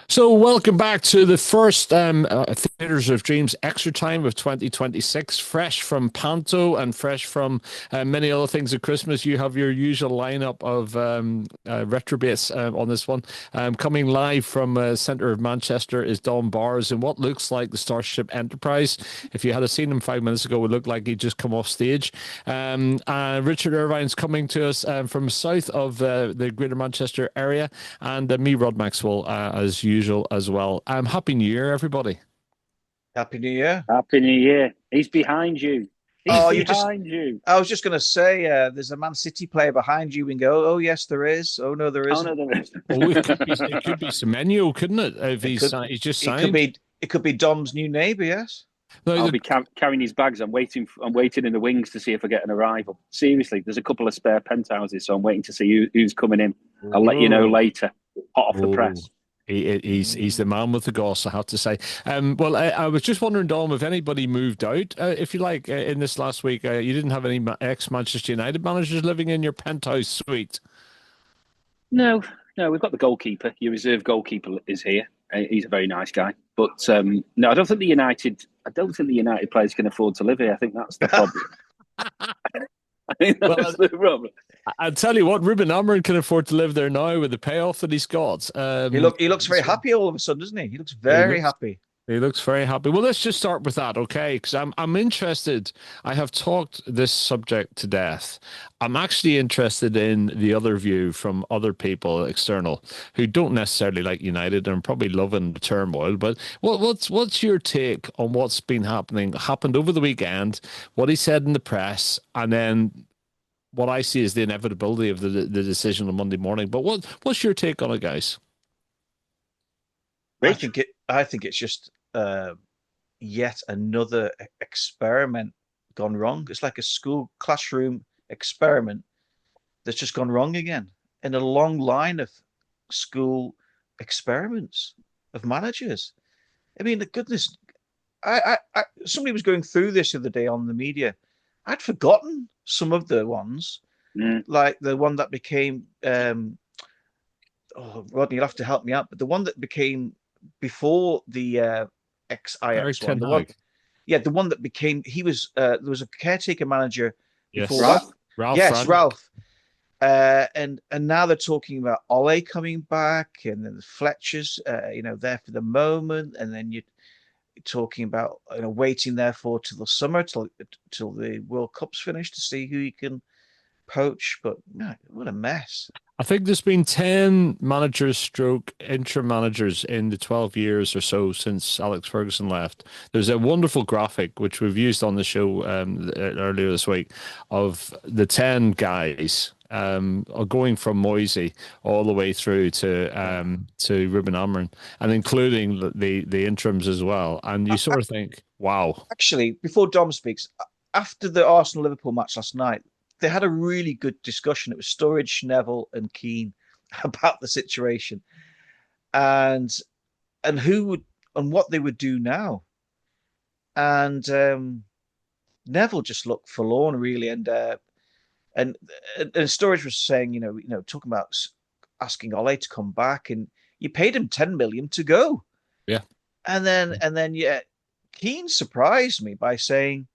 So, welcome back to the first Theatres of Dreams Extra Time of 2026. Fresh from Panto and fresh from many other things at Christmas. You have your usual lineup of retrobates on this one. Coming live from centre of Manchester is Don Bars in what looks like the Starship Enterprise. If you had seen him 5 minutes ago, it looked like he'd just come off stage. Richard Irvine's coming to us from south of the Greater Manchester area, and me, Rod Maxwell, as usual as well. Happy New Year, everybody. Happy New Year. Happy New Year. He's behind you. He's Oh, you just, behind you. I was just going to say, there's a Man City player behind you and go, oh, yes, there is. Oh, no, there Oh isn't. no, there is. Oh, it could be Semenyo, couldn't it? If It could, he's just it could signed. be, it could be Dom's new neighbour, yes. No, I'll be carrying his bags. I'm waiting in the wings to see if I get an arrival. Seriously, there's a couple of spare penthouses, so I'm waiting to see who's coming in. I'll let you know Oh, later. Hot off the oh, press. he's the man with the goss, I have to say. Well, I was just wondering, Dom, if anybody moved out, if you like, in this last week. You didn't have any ex-Manchester United managers living in your penthouse suite. No, no, we've got the goalkeeper. Your reserve goalkeeper is here. He's a very nice guy. But no, I don't think the United. I don't think the United players can afford to live here. I think that's the problem. I think Well, that's the problem. I'll tell you what, Ruben Amorim can afford to live there now with the payoff that he's got. he looks very happy all of a sudden, doesn't he? He looks He very looks happy. he looks very happy. Well, let's just start with that, okay? Because I'm interested. I have talked this subject to death. I'm actually interested in the other view from other people, external, who don't necessarily like United and probably loving the turmoil. But what's your take on what's been happened over the weekend? What he said in the press, and then what I see is the inevitability of the decision on Monday morning. But what's your take on it, guys? Rich, I think it's just yet another experiment gone wrong. It's like a school classroom experiment that's just gone wrong again in a long line of school experiments of managers. I mean, the goodness, somebody was going through this the other day on the media. I'd forgotten some of the ones, mm, like the one that became, oh, Rodney, you'll have to help me out, but the one that became before the ex Eric Ajax one, Ten the one, Hag. yeah, the one that became, he was, there was a caretaker manager before Yes. that. Ralph. Ralph Yes, Rangnick. Ralph. And now they're talking about Ole coming back, and then the Fletcher's, there for the moment, and then you're talking about waiting therefore till the summer, till the World Cup's finished to see who you can poach. But man, what a mess! I think there's been 10 managers stroke interim managers in the 12 years or so since Alex Ferguson left. There's a wonderful graphic which we've used on the show earlier this week of the 10 guys going from Moisey all the way through to Ruben Amorim and including the interims as well. And you sort of think, wow. Actually, before Dom speaks, after the Arsenal Liverpool match last night, they had a really good discussion. It was Sturridge, Neville, and Keane about the situation and who would and what they would do now. And Neville just looked forlorn, really, and and Sturridge was saying, talking about asking Ole to come back, and you paid him 10 million to go, Yeah. and then yeah, Keane surprised me by saying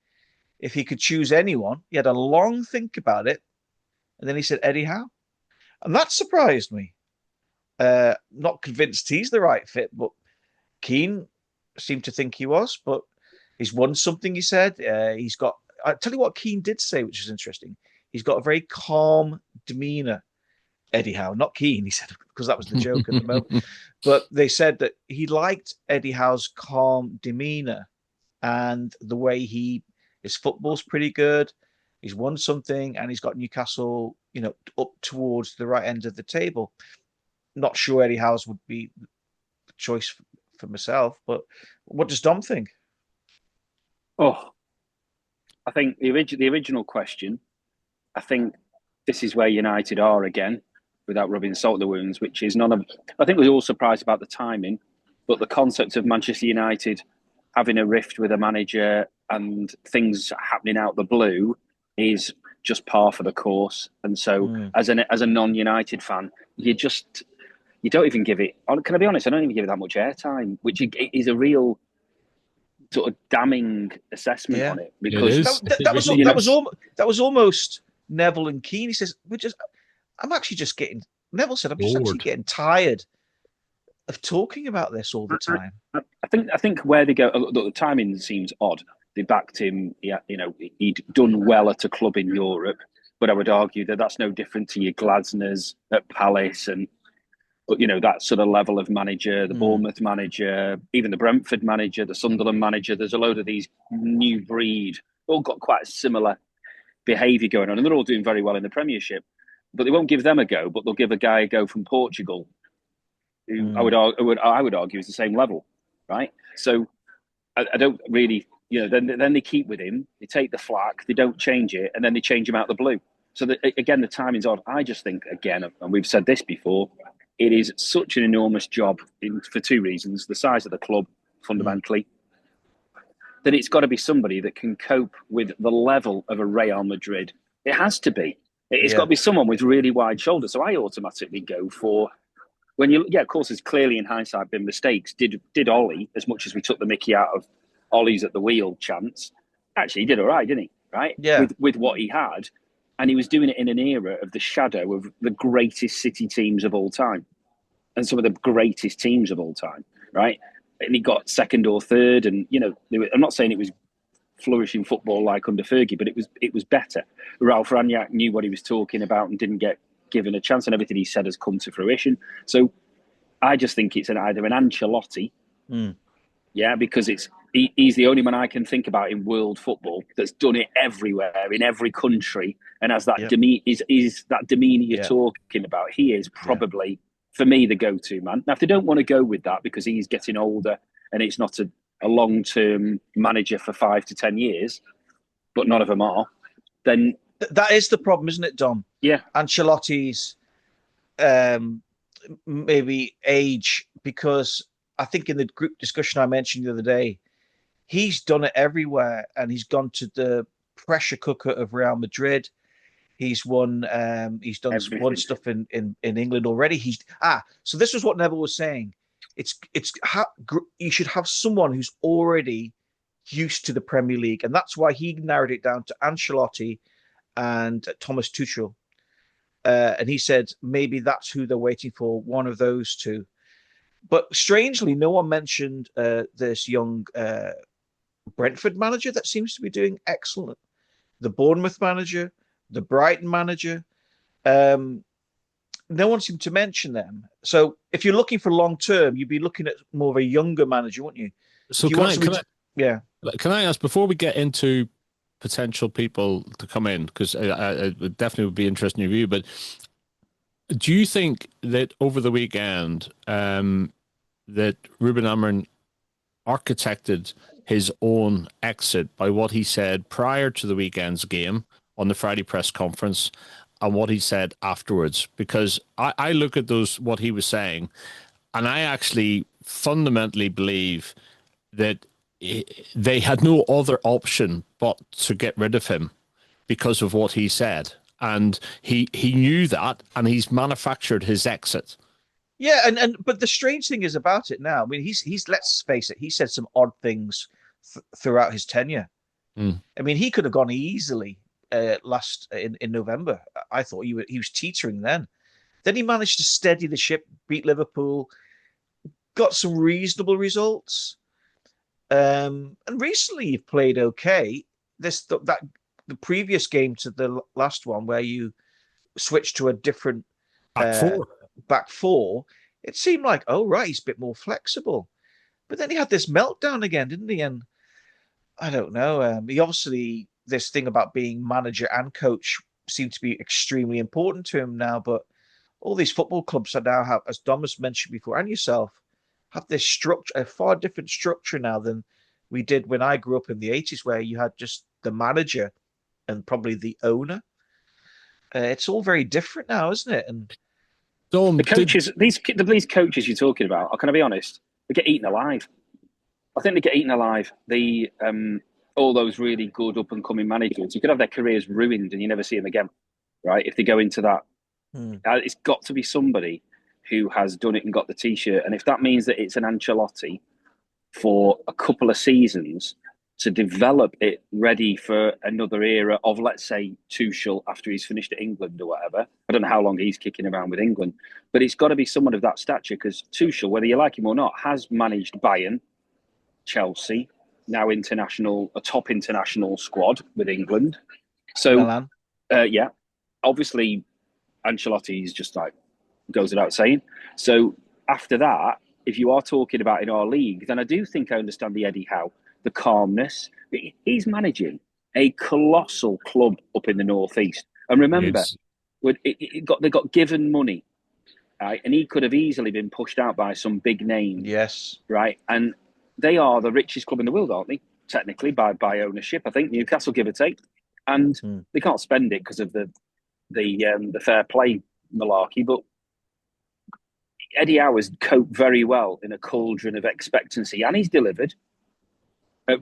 if he could choose anyone, he had a long think about it, and then he said Eddie Howe, and that surprised me. Not convinced he's the right fit, but Keane seemed to think he was. But he's won something. He said he's got. I tell you what, Keane did say, which is interesting. He's got a very calm demeanor. Eddie Howe, not Keane. He said because that was the joke at the moment. But they said that he liked Eddie Howe's calm demeanor and the way his football's pretty good. He's won something, and he's got Newcastle, up towards the right end of the table. Not sure Eddie Howe's would be the choice for myself, but what does Dom think? Oh, I think the original question. I think this is where United are again, without rubbing salt in the wounds, which is none of. I think we're all surprised about the timing, but the concept of Manchester United having a rift with a manager and things happening out the blue is just par for the course. And so, Mm. as a non-United fan, you just you don't even give it. Can I be honest? I don't even give it that much airtime, which is a real sort of damning assessment on it, because that was almost Neville and Keane. He says, I'm actually just getting. Neville said, I'm just actually getting tired of talking about this all the time. I think where they go, the timing seems odd. They backed him. Yeah, he'd done well at a club in Europe, but I would argue that that's no different to your Glasners at Palace and that sort of level of manager, the Bournemouth manager, even the Brentford manager, the Sunderland manager. There's a load of these new breed, all got quite a similar behaviour going on, and they're all doing very well in the Premiership. But they won't give them a go, but they'll give a guy a go from Portugal, who I would argue is the same level, right? So I don't really, then they keep with him, they take the flak, they don't change it, and then they change him out the blue. So again, the timing's odd. I just think, again, and we've said this before, it is such an enormous job for two reasons: the size of the club, fundamentally. That it's got to be somebody that can cope with the level of a Real Madrid. It has to be. It's got to be someone with really wide shoulders. So I automatically go for, of course, there's clearly in hindsight been mistakes. Did Ollie, as much as we took the mickey out of Ollie's at the wheel chance, actually he did all right, didn't he? Right? Yeah. With what he had. And he was doing it in an era of the shadow of the greatest City teams of all time. And some of the greatest teams of all time, right? And he got second or third. And, I'm not saying it was flourishing football like under Fergie, but it was better. Ralph Rangnick knew what he was talking about and didn't get given a chance, and everything he said has come to fruition. So I just think it's either an Ancelotti, because he's the only man I can think about in world football that's done it everywhere, in every country, and has that is that demeanour you're talking about. He is probably, for me, the go-to man. Now, if they don't want to go with that because he's getting older and it's not a long-term manager for 5 to 10 years, but none of them are, then that is the problem, isn't it, Dom? Yeah. Ancelotti's maybe age, because I think in the group discussion I mentioned the other day, he's done it everywhere, and he's gone to the pressure cooker of Real Madrid. He's won. He's done one stuff in England already. So this was what Neville was saying. You should have someone who's already used to the Premier League, and that's why he narrowed it down to Ancelotti and Thomas Tuchel. And he said maybe that's who they're waiting for, one of those two. But strangely, no one mentioned this young Brentford manager that seems to be doing excellent. The Bournemouth manager, the Brighton manager. No one seemed to mention them. So if you're looking for long term, you'd be looking at more of a younger manager, wouldn't you? So can I ask, before we get into potential people to come in, because I definitely would be interested in your view, but do you think that over the weekend that Ruben Amorim architected his own exit by what he said prior to the weekend's game on the Friday press conference and what he said afterwards? Because I look at what he was saying, and I actually fundamentally believe that they had no other option but to get rid of him because of what he said. And he knew that, and he's manufactured his exit. Yeah, but the strange thing is about it now, I mean, he's let's face it, he said some odd things throughout his tenure. I mean, he could have gone easily last in November. I thought he was teetering then. Then he managed to steady the ship, beat Liverpool, got some reasonable results. And recently you've played okay. The previous game to the last one, where you switched to a different back four, it seemed like, oh right, he's a bit more flexible. But then he had this meltdown again, didn't he? And I don't know. He obviously, this thing about being manager and coach seemed to be extremely important to him now. But all these football clubs are now have, as Dom has mentioned before, and yourself, have this structure, a far different structure now than we did when I grew up in the 80s, where you had just the manager and probably the owner. It's all very different now, isn't it? And the coaches, these coaches you're talking about, can I be honest? They get eaten alive. I think they get eaten alive. All those really good up and coming managers, you could have their careers ruined and you never see them again, right? If they go into that, it's got to be somebody who has done it and got the T-shirt. And if that means that it's an Ancelotti for a couple of seasons to develop it ready for another era of, let's say, Tuchel after he's finished at England or whatever. I don't know how long he's kicking around with England, but it's got to be someone of that stature, because Tuchel, whether you like him or not, has managed Bayern, Chelsea, now a top international squad with England. So, yeah, obviously Ancelotti is just like, goes without saying. So after that, if you are talking about in our league, then I do think I understand the Eddie Howe, the calmness. He's managing a colossal club up in the northeast. And remember, they got given money, right? And he could have easily been pushed out by some big name. Yes. Right. And they are the richest club in the world, aren't they? Technically, by ownership, I think, Newcastle, give or take. And they can't spend it because of the fair play malarkey. But Eddie Howe has coped very well in a cauldron of expectancy, and he's delivered. I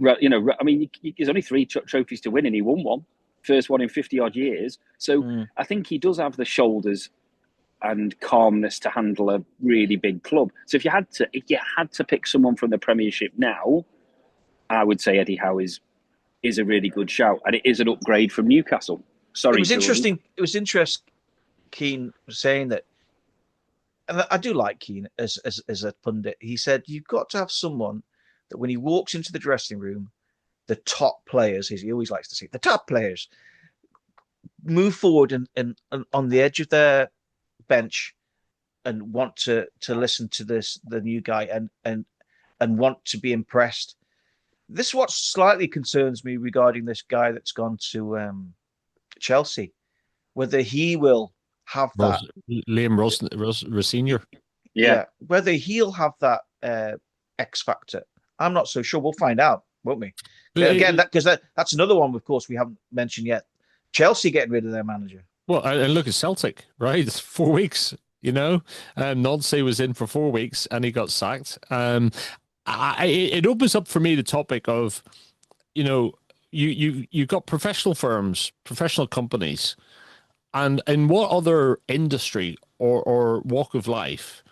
mean, there's only 3 trophies to win, and he won one, first one in 50-odd years. So I think he does have the shoulders and calmness to handle a really big club. So if you had to pick someone from the Premiership now, I would say Eddie Howe is a really good shout, and it is an upgrade from Newcastle. Sorry, it was interesting. It was interesting. Keane saying that, and I do like Keane as a pundit. He said you've got to have someone that when he walks into the dressing room, the top players, as he always likes to say, the top players move forward and on the edge of their bench and want to listen to the new guy and want to be impressed. This is what slightly concerns me regarding this guy that's gone to Chelsea, whether he will have that. Liam Senior. Yeah, whether he'll have that X factor, I'm not so sure. We'll find out, won't we? But again, that's another one, of course, we haven't mentioned yet. Chelsea getting rid of their manager. Well, and look at Celtic, right? It's 4 weeks, Nodsey was in for 4 weeks and he got sacked. It opens up for me the topic of, you've got professional firms, professional companies, and in what other industry or walk of life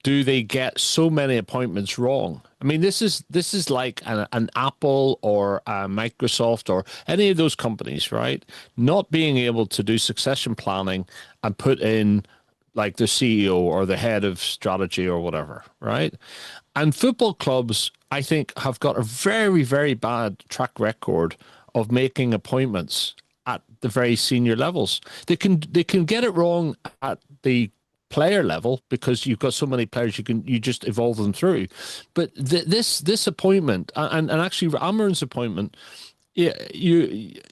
do they get so many appointments wrong? I mean, this is like an Apple or a Microsoft or any of those companies, right? Not being able to do succession planning and put in like the CEO or the head of strategy or whatever, right? And football clubs, I think, have got a very, very bad track record of making appointments at the very senior levels. They can get it wrong at the player level because you've got so many players you just evolve them through, but this appointment and actually Amarin's appointment, you've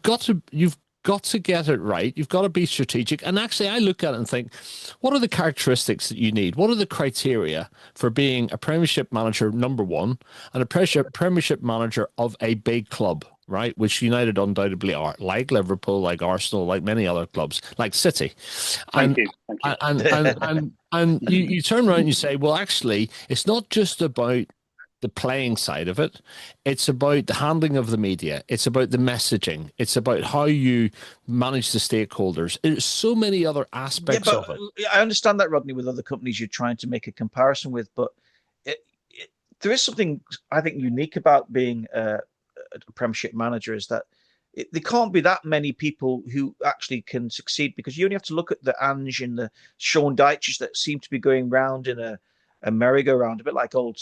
got to get it right. You've got to be strategic. And actually, I look at it and think, what are the characteristics that you need? What are the criteria for being a Premiership manager, number one, and a Premiership manager of a big club, right? Which United undoubtedly are, like Liverpool, like Arsenal, like many other clubs, like City. Thank you. And you turn around and you say, well, actually, it's not just about the playing side of it. It's about the handling of the media. It's about the messaging. It's about how you manage the stakeholders. There's so many other aspects of it. I understand that, Rodney, with other companies you're trying to make a comparison with, but there is something I think unique about being a Premiership manager, is that there can't be that many people who actually can succeed, because you only have to look at the Ange and the Sean Dyches that seem to be going round in a merry-go-round, a bit like old,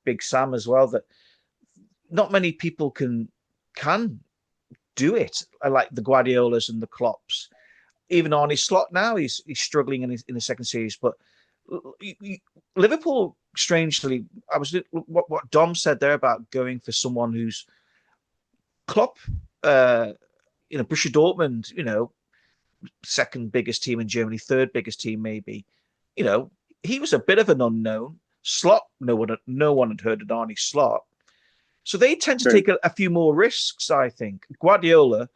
Big Sam as well, that not many people can do it. I like the Guardiolas and the Klopps. Even Arne Slot now, he's struggling in the second series. But Liverpool, strangely, what Dom said there about going for someone who's Klopp, Borussia Dortmund, second biggest team in Germany, third biggest team maybe. He was a bit of an unknown. Slot, no one had heard of Arne Slot. So they tend to take a few more risks, I think. Guardiola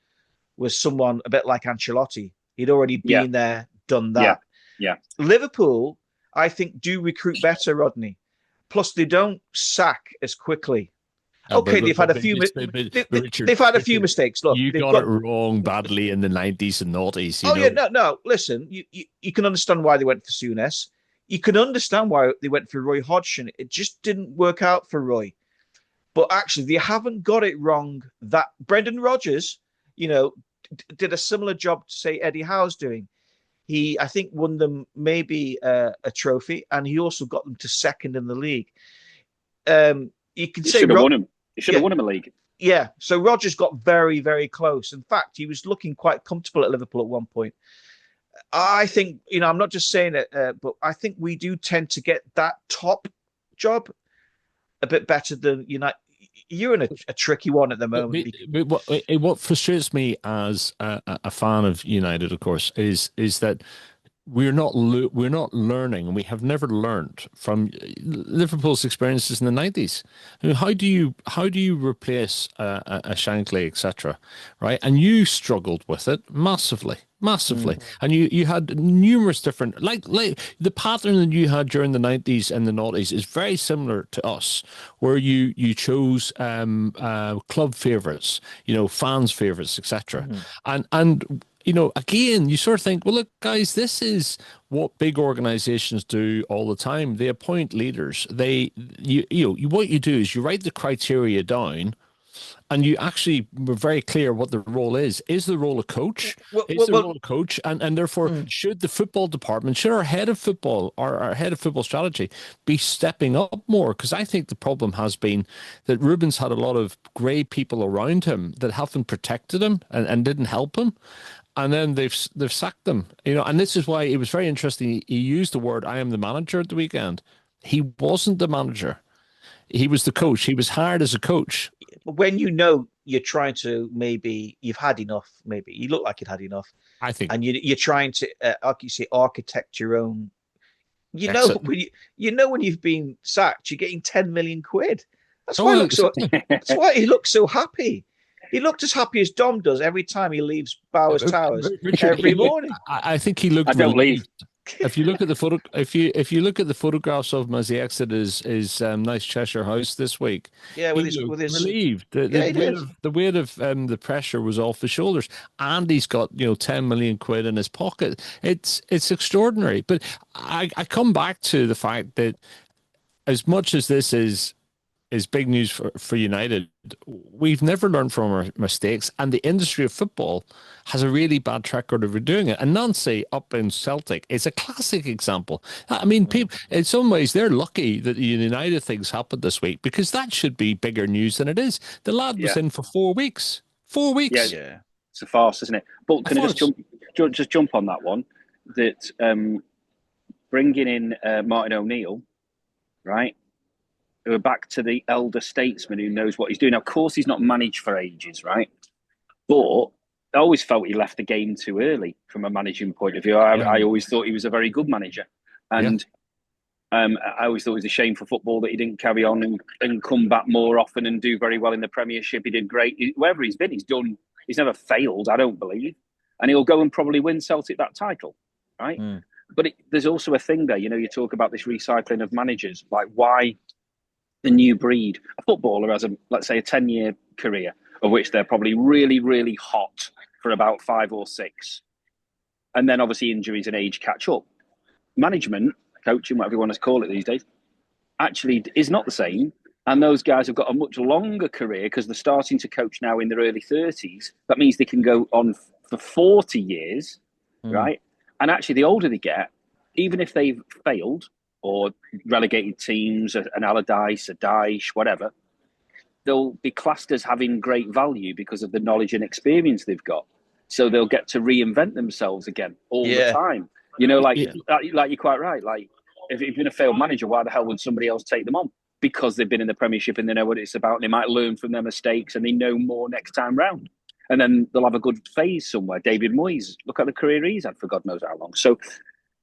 was someone a bit like Ancelotti. He'd already been there, done that. Yeah. Liverpool, I think, do recruit better, Rodney. Plus, they don't sack as quickly. Okay, they've had a few. They've had a few mistakes. Look, you they've got got it wrong badly in the 90s and noughties. Oh yeah, no. Listen, you can understand why they went for Souness. You can understand why they went for Roy Hodgson. It just didn't work out for Roy. But actually, they haven't got it wrong. That Brendan Rodgers, did a similar job to say Eddie Howe's doing. He, I think, won them maybe a trophy, and he also got them to second in the league. You can say should have won him. He should have won him a league. Yeah, so Rodgers got very, very close. In fact, he was looking quite comfortable at Liverpool at one point. I think, I'm not just saying it, but I think we do tend to get that top job a bit better than United. You're in a tricky one at the moment. What frustrates me as a fan of United, of course, is that we're not learning, and we have never learned from Liverpool's experiences in the 90s. I mean, how do you replace a Shankly, etc., right? And you struggled with it massively. And you had numerous different, like the pattern that you had during the 90s and the noughties is very similar to us, where you chose club favorites, fans favorites, etc. And again, you sort of think, well, look, guys, this is what big organizations do all the time. They appoint leaders. What you do is you write the criteria down, and you actually were very clear what the role is. Is the role a coach? Role a coach? And therefore, should the football department, should our head of football or our head of football strategy be stepping up more? Because I think the problem has been that Ruben's had a lot of grey people around him that haven't protected him and didn't help him. And then they've sacked them, and this is why it was very interesting. He used the word, I am the manager at the weekend. He wasn't the manager. He was the coach. He was hired as a coach. But when you're trying to, maybe you've had enough, maybe you look like you'd had enough. I think. And you're trying to, like you say, architect your own, when you've been sacked, you're getting 10 million quid. That's why he looks so happy. He looked as happy as Dom does every time he leaves Bowers Towers every morning. I think he looked. I don't leave. If you look at the photo, if you look at the photographs of him as he exited his nice Cheshire house this week, with his relieved. The weight of the pressure was off his shoulders, and he's got 10 million quid in his pocket. It's extraordinary. But I come back to the fact that as much as this is big news for United, we've never learned from our mistakes, and the industry of football has a really bad track record of doing it. And Nancy up in Celtic is a classic example. I mean, people, in some ways, they're lucky that the United things happened this week, because that should be bigger news than it is. The lad was in for 4 weeks. 4 weeks. Yeah. It's a farce, isn't it? But can I just jump on that one? That bringing in Martin O'Neill, right? We're back to the elder statesman who knows what he's doing. Now, of course, he's not managed for ages, right? But I always felt he left the game too early from a managing point of view. I always thought he was a very good manager. And I always thought it was a shame for football that he didn't carry on and come back more often and do very well in the Premiership. He did great. Wherever he's been, he's never failed, I don't believe. And he'll go and probably win Celtic that title, right? But there's also a thing there. You talk about this recycling of managers. Like, why the new breed? A footballer has let's say a 10-year career, of which they're probably really, really hot for about 5 or 6. And then obviously injuries and age catch up. Management, coaching, whatever you want to call it these days, actually is not the same. And those guys have got a much longer career because they're starting to coach now in their early 30s. That means they can go on for 40 years, right? And actually, the older they get, even if they've failed or relegated teams, an Allardyce, a Dyche, whatever, they'll be classed as having great value because of the knowledge and experience they've got. So they'll get to reinvent themselves again all the time. Like you're quite right. Like, if you've been a failed manager, why the hell would somebody else take them on? Because they've been in the Premiership and they know what it's about. And they might learn from their mistakes and they know more next time round. And then they'll have a good phase somewhere. David Moyes, look at the career he's had for God knows how long. So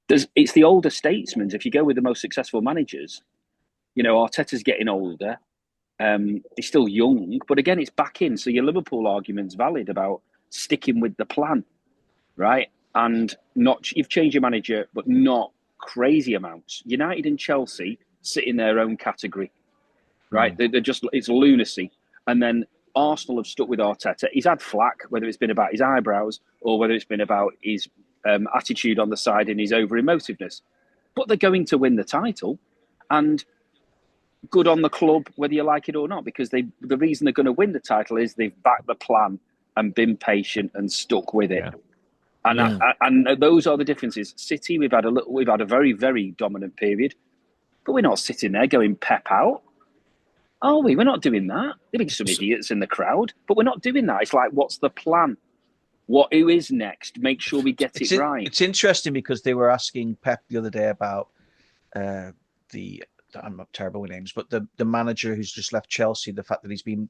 it's the older statesmen. If you go with the most successful managers, Arteta's getting older. He's still young, but again, it's back in. So your Liverpool argument's valid about sticking with the plan, right? And you've changed your manager, but not crazy amounts. United and Chelsea sit in their own category. right? They're just, it's lunacy. And then Arsenal have stuck with Arteta. He's had flack, whether it's been about his eyebrows or whether it's been about his attitude on the side and his over-emotiveness. But they're going to win the title, and good on the club, whether you like it or not, because the reason they're going to win the title is they've backed the plan and been patient and stuck with it. Yeah. And those are the differences. City, we've had a very, very dominant period, but we're not sitting there going pep out, are we? We're not doing that. There'll be some idiots in the crowd, but we're not doing that. It's like, what's the plan? Who is next? Make sure we get it right. It's interesting because they were asking Pep the other day about I'm not terrible with names, but the manager who's just left Chelsea, the fact that he's been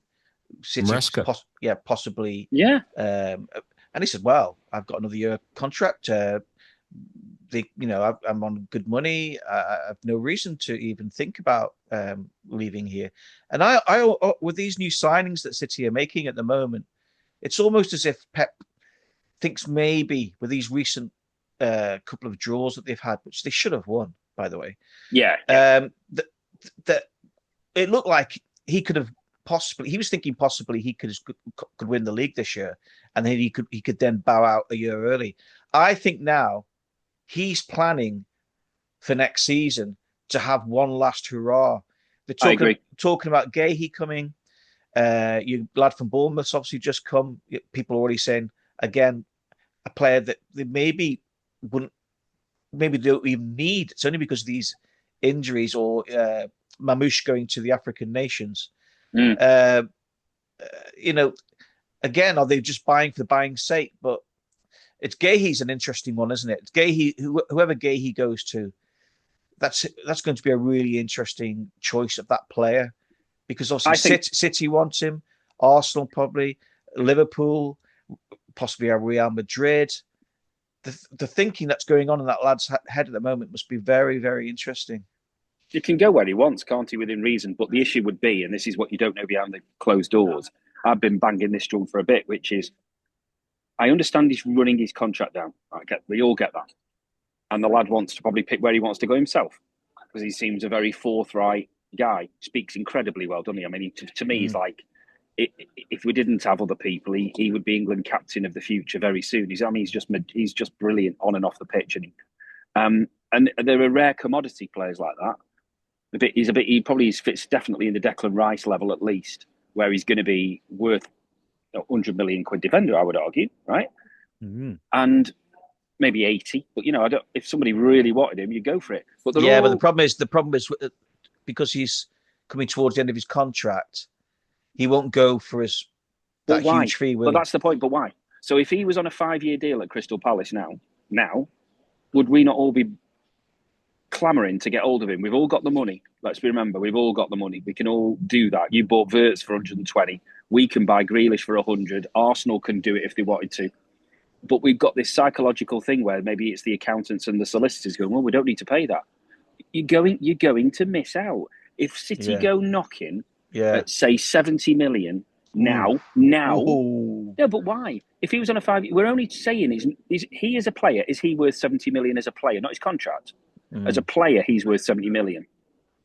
sitting, possibly, and he said, "Well, I've got another year contract. I'm on good money. I have no reason to even think about leaving here." And I, with these new signings that City are making at the moment, it's almost as if Pep thinks maybe with these recent couple of draws that they've had, which they should have won, by the way. That it looked like he could have possibly. He was thinking possibly he could win the league this year, and then he could then bow out a year early. I think now he's planning for next season to have one last hurrah. They're talking about Gahey coming. You lad from Bournemouth's obviously just come. People are already saying again, a player that they maybe don't even need. It's only because of these injuries or Mamouche going to the African nations. Again, are they just buying for the buying sake? But it's Gahey's an interesting one, isn't it? It's Gahey, whoever Gahey goes to, that's going to be a really interesting choice of that player, because obviously City wants him, Arsenal probably, Liverpool, possibly a Real Madrid. The thinking that's going on in that lad's head at the moment must be very, very interesting. He can go where he wants, can't he, within reason? But the issue would be, and this is what you don't know behind the closed doors, I've been banging this drum for a bit, which is, I understand he's running his contract down. We all get that. And the lad wants to probably pick where he wants to go himself, because he seems a very forthright guy. Speaks incredibly well, doesn't he? I mean, to me, he's like, if we didn't have other people, he would be England captain of the future very soon. He's just brilliant on and off the pitch, and there are rare commodity players like that. He probably fits definitely in the Declan Rice level at least, where he's going to be worth £100 million defender, I would argue, right? And maybe 80, but if somebody really wanted him, you'd go for it. But the problem is because he's coming towards the end of his contract, he won't go for that huge fee. But that's the point. But why? So if he was on a 5-year deal at Crystal Palace now, would we not all be clamouring to get hold of him? We've all got the money. Let's remember, we've all got the money. We can all do that. You bought Wirtz for 120. We can buy Grealish for 100. Arsenal can do it if they wanted to. But we've got this psychological thing where maybe it's the accountants and the solicitors going, well, we don't need to pay that. You're going to miss out. If City go knocking at, say, 70 million now. No, but why? If he was on a 5, we're only saying he as a player, is he worth 70 million as a player, not his contract? As a player, he's worth 70 million.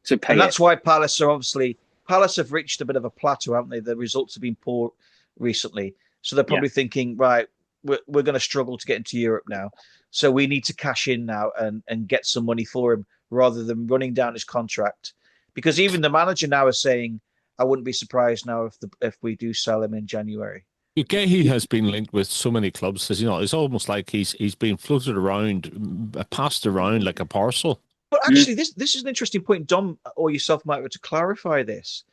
So pay. And that's why Palace have reached a bit of a plateau, haven't they? The results have been poor recently. So they're probably thinking, right, we're going to struggle to get into Europe now. So we need to cash in now and get some money for him rather than running down his contract. Because even the manager now is saying, I wouldn't be surprised now if we do sell him in January. He has been linked with so many clubs. It's almost like he's been floated around, passed around like a parcel. But actually, this is an interesting point. Dom or yourself might want to clarify this.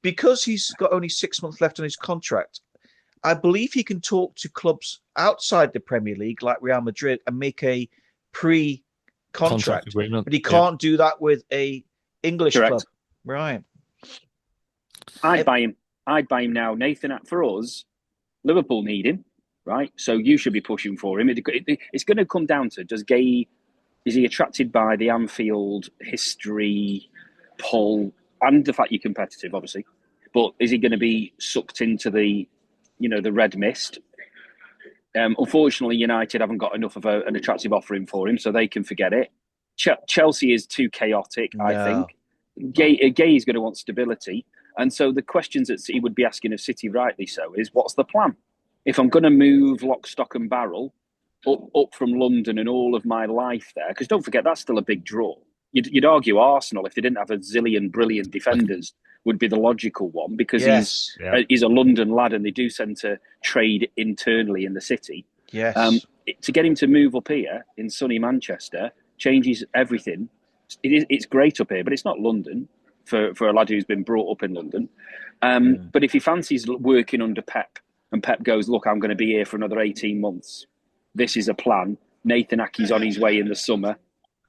Because he's got only 6 months left on his contract, I believe he can talk to clubs outside the Premier League, like Real Madrid, and make a pre-contract agreement. But he can't do that with a English club. Right. I'd buy him now, Nathan. For us, Liverpool need him, right? So you should be pushing for him. It's going to come down to, is he attracted by the Anfield history, pull, and the fact you're competitive, obviously, but is he going to be sucked into the red mist? Unfortunately, United haven't got enough of an attractive offering for him, so they can forget it. Chelsea is too chaotic, I think. Gay is going to want stability. And so the questions that he would be asking of City, rightly so, is what's the plan? If I'm going to move lock, stock and barrel up from London and all of my life there, because don't forget, that's still a big draw. You'd argue Arsenal, if they didn't have a zillion brilliant defenders, would be the logical one, because he's a London lad and they do tend to trade internally in the city. Yes. To get him to move up here in sunny Manchester changes everything. It's great up here, but it's not London for a lad who's been brought up in London. But if he fancies working under Pep, and Pep goes, look, I'm going to be here for another 18 months. This is a plan. Nathan Ake's on his way in the summer.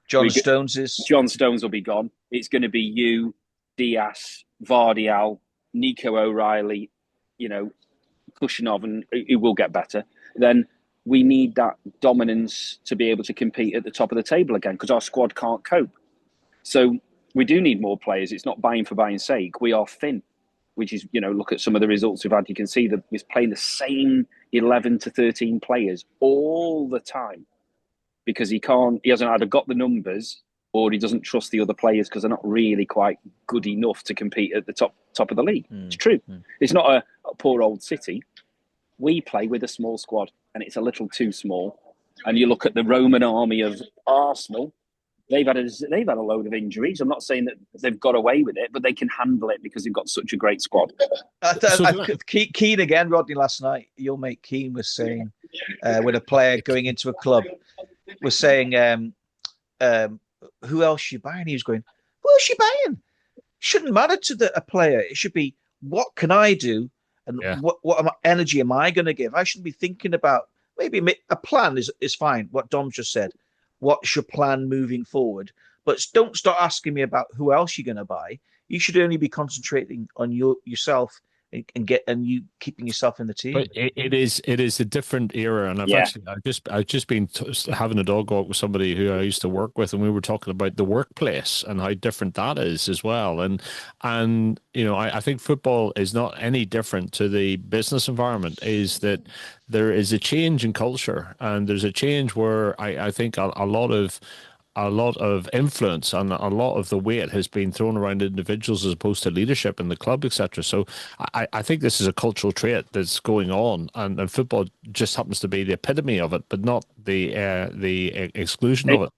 John Stones will be gone. It's going to be you, Diaz, Vardial, Nico O'Reilly, Kushinov, and it will get better. Then we need that dominance to be able to compete at the top of the table again, because our squad can't cope. So we do need more players. It's not buying for buying's sake. We are thin, which is, look at some of the results we've had. You can see that he's playing the same 11 to 13 players all the time, because he hasn't either got the numbers or he doesn't trust the other players because they're not really quite good enough to compete at the top of the league. It's true. It's not a poor old City. We play with a small squad, and it's a little too small. And you look at the Roman army of Arsenal, they've had a load of injuries. I'm not saying that they've got away with it, but they can handle it because they've got such a great squad. Keane again, Rodney, last night, your mate Keane was saying, when a player going into a club was saying, who else you buying? He was going, who else you buying? Shouldn't matter to a player. It should be, what can I do? And what energy am I going to give? I shouldn't be thinking about, maybe a plan is fine, what Dom just said. What's your plan moving forward? But don't start asking me about who else you're going to buy. You should only be concentrating on yourself and you keeping yourself in the team. But it is a different era, and I've just been having a dog walk with somebody who I used to work with, and we were talking about the workplace and how different that is as well. And I think football is not any different to the business environment. Is that there is a change in culture, and there's a change where I think a lot of influence and a lot of the weight has been thrown around individuals as opposed to leadership in the club, etc. So I think this is a cultural trait that's going on, and football just happens to be the epitome of it, but not the exclusion of it.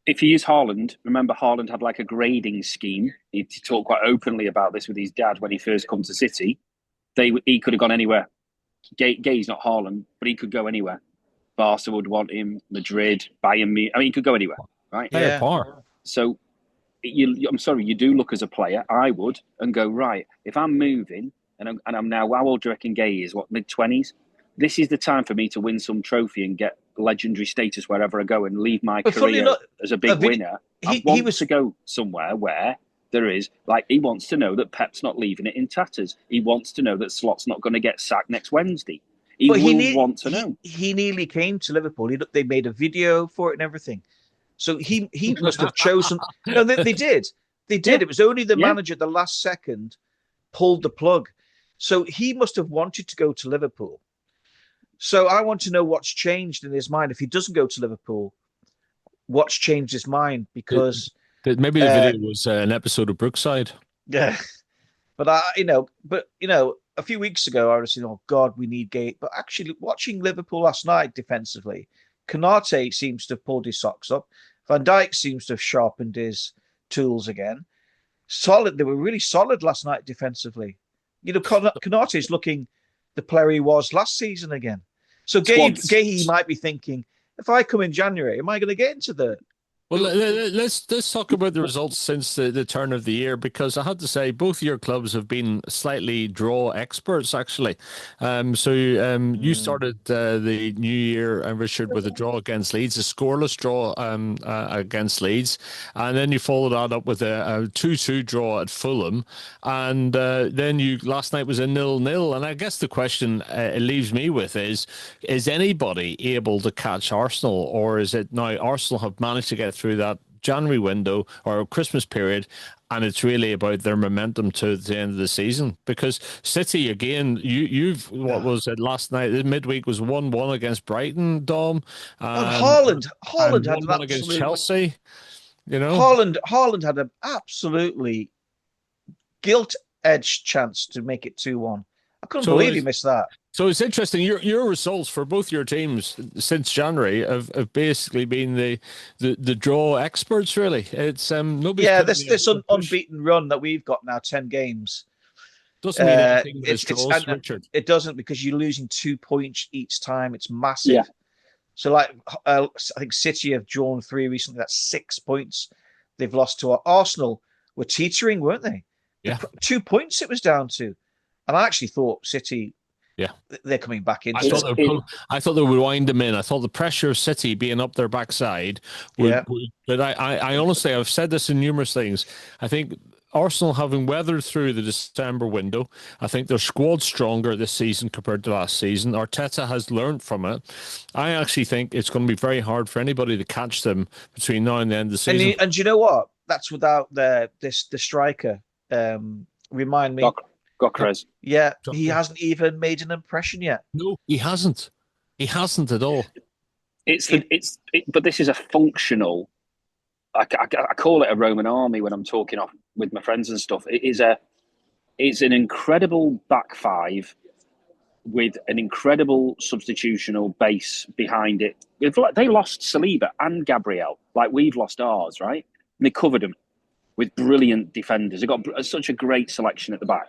If you use Haaland, remember Haaland had like a grading scheme. He talked quite openly about this with his dad when he first come to City. He could have gone anywhere. Gay's not Haaland, but he could go anywhere. Barca would want him, Madrid, Bayern Munich. I mean, he could go anywhere. Right? Yeah. So, I'm sorry, you do look as a player. I would, and go, right, if I'm moving and I'm now, how old do you reckon Gay is? What, mid-20s? This is the time for me to win some trophy and get legendary status wherever I go and leave my career as a big winner. I want to go somewhere where there is, he wants to know that Pep's not leaving it in tatters. He wants to know that Slot's not going to get sacked next Wednesday. He want to know. He nearly came to Liverpool. They made a video for it and everything. So he must have chosen. No, they did. They did. It was only the manager at the last second pulled the plug. So he must have wanted to go to Liverpool. So I want to know what's changed in his mind. If he doesn't go to Liverpool, what's changed his mind? Because maybe the video was an episode of Brookside. Yeah, but a few weeks ago I was saying, "Oh God, we need Gate." But actually, watching Liverpool last night defensively, Konate seems to have pulled his socks up. Van Dijk seems to have sharpened his tools again. Solid. They were really solid last night defensively. Konate is looking the player he was last season again. So Gay might be thinking, if I come in January, am I going to get into the... Well, let's talk about the results since the turn of the year, because I had to say both your clubs have been slightly draw experts, actually. You started the new year, Richard, with a draw against Leeds, a scoreless draw against Leeds, and then you followed that up with a 2-2 draw at Fulham, and then last night was a 0-0. And I guess the question it leaves me with is anybody able to catch Arsenal, or is it now Arsenal have managed to get through that January window or Christmas period, and it's really about their momentum to the end of the season? Because City, again, what was it last night? Midweek was 1-1 against Brighton, Dom. Haaland had 1-1 against Chelsea. You know, Haaland had an absolutely gilt-edged chance to make it 2-1. I couldn't believe he missed that. So it's interesting. Your results for both your teams since January have basically been the draw experts. Really, it's nobody's this unbeaten run that we've got now, 10 games. Doesn't mean anything with draws, and Richard. it doesn't, because you're losing 2 points each time. It's massive. Yeah. So, like, I think City have drawn 3 recently. That's 6 points they've lost to Arsenal. Were teetering, weren't they? Yeah. 2 points it was down to. And I actually thought City, they're coming back into it. I thought they would wind them in. I thought the pressure of City being up their backside would, but I honestly, I've said this in numerous things. I think Arsenal, having weathered through the December window, I think their squad's stronger this season compared to last season. Arteta has learned from it. I actually think it's going to be very hard for anybody to catch them between now and the end of the season. And you know what? That's without the striker. Remind me. Gokres. Yeah, he hasn't even made an impression yet. No, he hasn't. He hasn't at all. But this is a functional. I call it a Roman army when I'm talking off with my friends and stuff. It's an incredible back five with an incredible substitutional base behind it. They lost Saliba and Gabriel, like we've lost ours, right? And they covered them with brilliant defenders. They've got such a great selection at the back.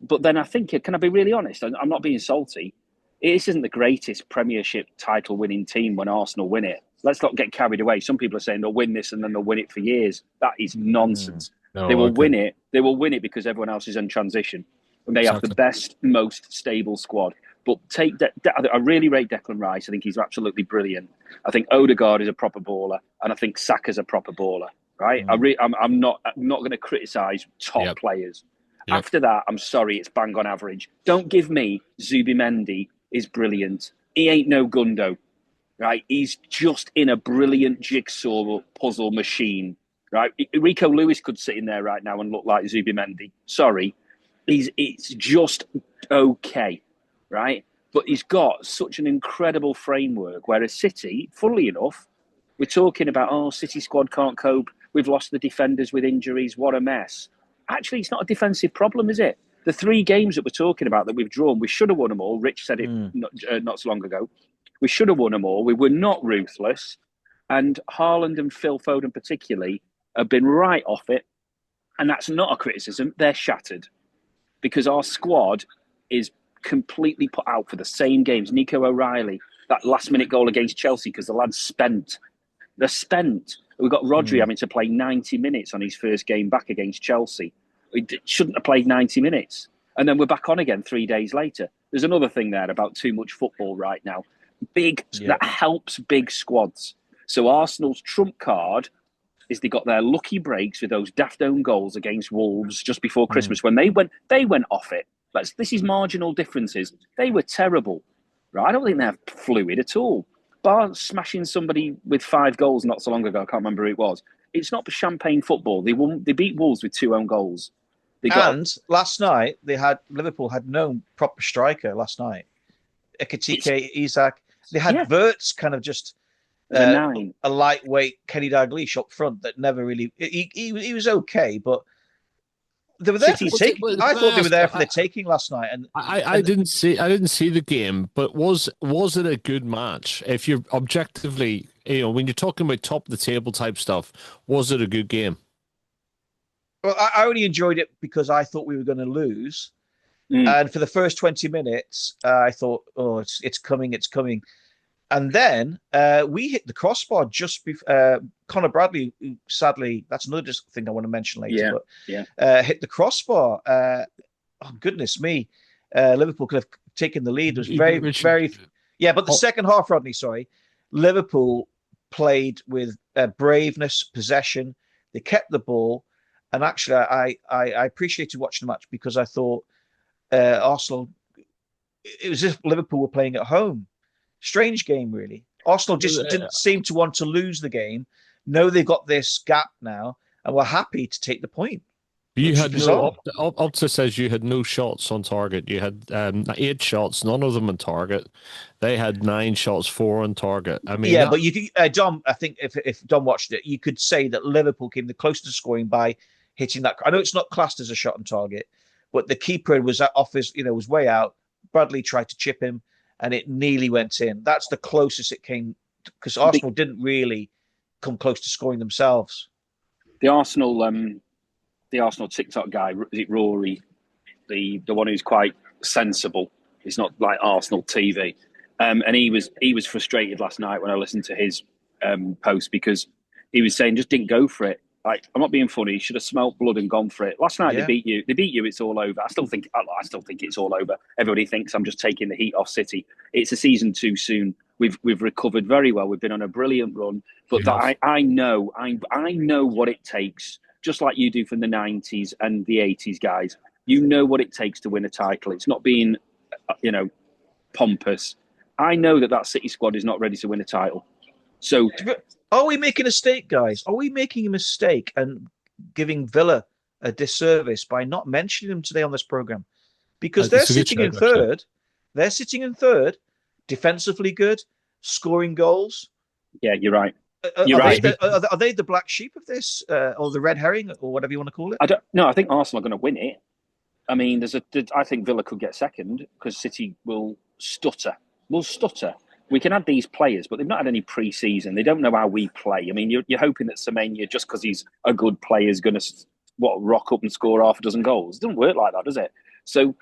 But then I think, can I be really honest? I'm not being salty. This isn't the greatest Premiership title-winning team when Arsenal win it. Let's not get carried away. Some people are saying they'll win this and then they'll win it for years. That is nonsense. They will win it. They will win it because everyone else is in transition. And they have the best, most stable squad. But I really rate Declan Rice. I think he's absolutely brilliant. I think Odegaard is a proper baller. And I think Saka's a proper baller. Right? I'm not going to criticise top players. Yep. After that, I'm sorry, it's bang on average. Don't give me Zubimendi is brilliant. He ain't no Gundo, right? He's just in a brilliant jigsaw puzzle machine, right? Rico Lewis could sit in there right now and look like Zubimendi. Sorry, it's just okay, right? But he's got such an incredible framework. Whereas City, funnily enough, we're talking about, City squad can't cope. We've lost the defenders with injuries. What a mess. Actually, it's not a defensive problem, is it? The 3 games that we're talking about that we've drawn, we should have won them all. Rich said it not so long ago. We should have won them all. We were not ruthless. And Haaland and Phil Foden particularly have been right off it. And that's not a criticism. They're shattered. Because our squad is completely put out for the same games. Nico O'Reilly, that last-minute goal against Chelsea because the lad's spent. They're spent. We've got Rodri having to play 90 minutes on his first game back against Chelsea. He shouldn't have played 90 minutes. And then we're back on again 3 days later. There's another thing there about too much football right now. That helps big squads. So Arsenal's trump card is they got their lucky breaks with those daft own goals against Wolves just before Christmas when they went off it. This is marginal differences. They were terrible. Right? I don't think they're fluid at all. Bar smashing somebody with 5 goals not so long ago, I can't remember who it was. It's not champagne football. They beat Wolves with 2 own goals. Last night Liverpool had no proper striker. Last night, Ekitike, Isak. They had Wirtz kind of just a lightweight Kenny Dalglish up front that never really. He was okay, but they were there for the taking. I thought they were there for the taking last night, and I didn't see the game. But was it a good match? If you're objectively, when you're talking about top of the table type stuff, was it a good game? Well, I only enjoyed it because I thought we were going to lose, and for the first 20 minutes, I thought, "Oh, it's coming, it's coming," and then we hit the crossbar just before. Connor Bradley, sadly, that's another thing I want to mention later. Hit the crossbar. Oh goodness me! Liverpool could have taken the lead. It was very. But the second half, Rodney. Sorry, Liverpool played with braveness, possession. They kept the ball, and actually, I appreciated watching the match because I thought Arsenal. It was as if Liverpool were playing at home. Strange game, really. Arsenal just didn't seem to want to lose the game. No, they've got this gap now, and we're happy to take the point. You which is had no bizarre. Opta says you had no shots on target. You had 8 shots, none of them on target. They had 9 shots, 4 on target. I mean, Yeah, but you could, Dom. I think if Dom watched it, you could say that Liverpool came the closest to scoring by hitting that. I know it's not classed as a shot on target, but the keeper was off his, was way out. Bradley tried to chip him, and it nearly went in. That's the closest it came because Arsenal didn't really come close to scoring themselves. The Arsenal, TikTok guy, is it Rory, the one who's quite sensible. It's not like Arsenal TV, and he was frustrated last night when I listened to his post because he was saying just didn't go for it. Like, I'm not being funny. You should have smelt blood and gone for it. Last night Yeah. they beat you. They beat you. It's all over. I still think it's all over. Everybody thinks I'm just taking the heat off City. It's a season too soon. We've recovered very well. We've been on a brilliant run. But I know what it takes. Just like you do from the 90s and the 80s, guys. You know what it takes to win a title. It's not being, pompous. I know that City squad is not ready to win a title. So, are we making a mistake, guys? Are we making a mistake and giving Villa a disservice by not mentioning them today on this program? Because they're sitting in third. They're sitting in third, defensively good, scoring goals. Yeah, you're right. You're right. Are they the black sheep of this, or the red herring, or whatever you want to call it? I don't. No, I think Arsenal are going to win it. I mean, I think Villa could get second because City will stutter. We can add these players, but they've not had any pre-season. They don't know how we play. I mean, you're hoping that Semenyo, just because he's a good player, is going to rock up and score half a dozen goals. It doesn't work like that, does it? So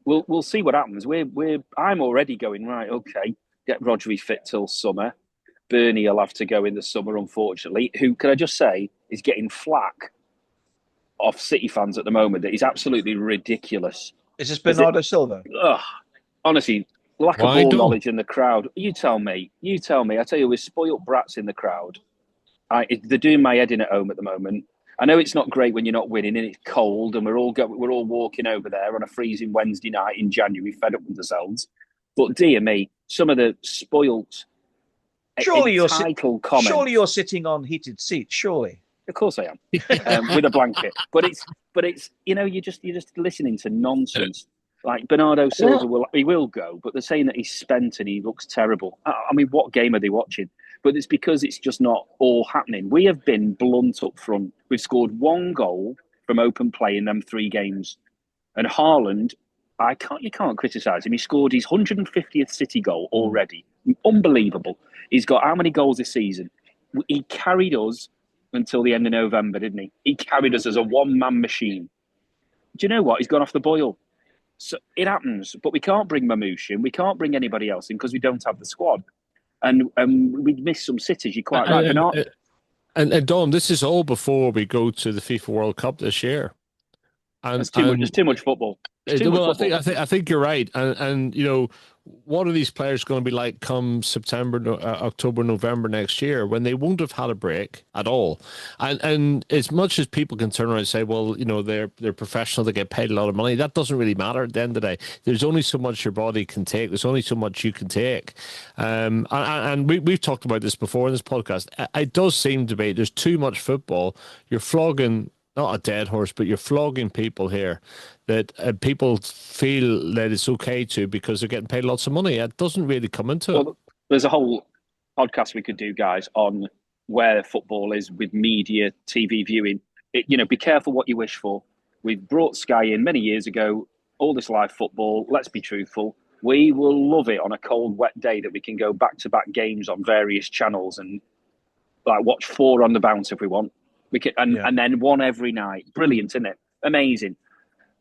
we'll see what happens. I'm already going right. Okay, get Rodri fit till summer. Bernie will have to go in the summer, unfortunately. Who can I just say is getting flack off City fans at the moment? That is absolutely ridiculous. Is this Bernardo Silva? Honestly. Lack of ball knowledge in the crowd. You tell me. I tell you, we're spoiled brats in the crowd. They're doing my head in at home at the moment. I know it's not great when you're not winning and it's cold and we're all walking over there on a freezing Wednesday night in January, fed up with ourselves. But dear me, some of the spoilt, entitled comments. Surely you're sitting on heated seats. Surely, of course I am, with a blanket. But it's you're just listening to nonsense. Like Bernardo Silva will go, but they're saying that he's spent and he looks terrible. I mean, what game are they watching? But it's because it's just not all happening. We have been blunt up front. We've scored 1 goal from open play in them 3 games. And Haaland, you can't criticise him. He scored his 150th City goal already. Unbelievable. He's got how many goals this season? He carried us until the end of November, didn't he? He carried us as a one-man machine. Do you know what? He's gone off the boil. So it happens, but we can't bring Mamouche in. We can't bring anybody else in because we don't have the squad. And we'd miss some cities. You're quite right. And Dom, this is all before we go to the FIFA World Cup this year. And there's too much football. I think you're right. And what are these players going to be like come September, October, November next year when they won't have had a break at all? And as much as people can turn around and say, well, they're professional, they get paid a lot of money, that doesn't really matter at the end of the day. There's only so much your body can take. There's only so much you can take. And we've talked about this before in this podcast. It does seem to be there's too much football. You're flogging not a dead horse, but you're flogging people here that people feel that it's okay to because they're getting paid lots of money. It doesn't really come into it. There's a whole podcast we could do, guys, on where football is with media, TV viewing. Be careful what you wish for. We've brought Sky in many years ago, all this live football. Let's be truthful. We will love it on a cold, wet day that we can go back-to-back games on various channels and watch 4 on the bounce if we want. We can, and then 1 every night. Brilliant, isn't it? Amazing.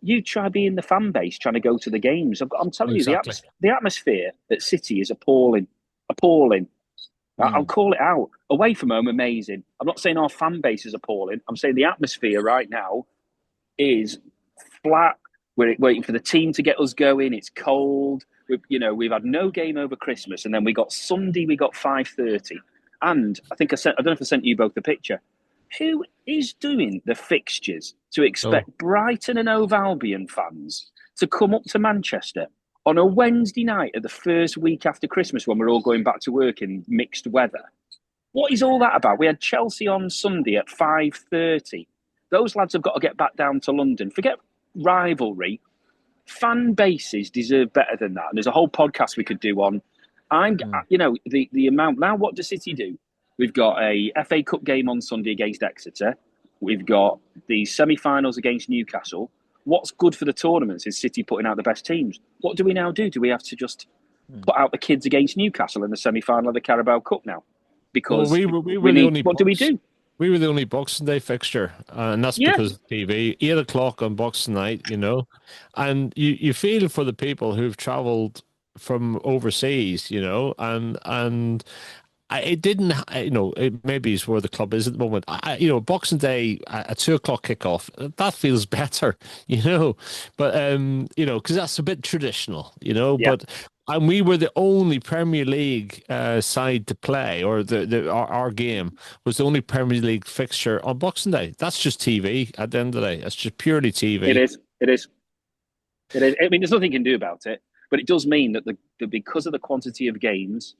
You try being the fan base, trying to go to the games. I'm telling you, the atmosphere at City is appalling. Appalling. I'll call it out. Away from home, amazing. I'm not saying our fan base is appalling. I'm saying the atmosphere right now is flat. We're waiting for the team to get us going. It's cold. We've had no game over Christmas, and then we got Sunday. We got 5:30, and I think I don't know if I sent you both the picture. Who is doing the fixtures to expect Brighton and Hove Albion fans to come up to Manchester on a Wednesday night at the first week after Christmas when we're all going back to work in mixed weather? What is all that about? We had Chelsea on Sunday at 5:30. Those lads have got to get back down to London. Forget rivalry. Fan bases deserve better than that. And there's a whole podcast we could do on. The amount now. What does City do? We've got a FA Cup game on Sunday against Exeter. We've got the semi-finals against Newcastle. What's good for the tournaments is City putting out the best teams. What do we now do? Do we have to just put out the kids against Newcastle in the semi-final of the Carabao Cup now? Because what do we do? We were the only Boxing Day fixture, and that's because of TV. 8 o'clock on Boxing night, and you feel for the people who've travelled from overseas, and it didn't, it maybe is where the club is at the moment. Boxing Day, a 2 o'clock kickoff, that feels better, but, because that's a bit traditional, and we were the only Premier League side to play, or our game was the only Premier League fixture on Boxing Day. That's just TV at the end of the day. That's just purely TV. It is. I mean, there's nothing you can do about it. But it does mean that because of the quantity of games,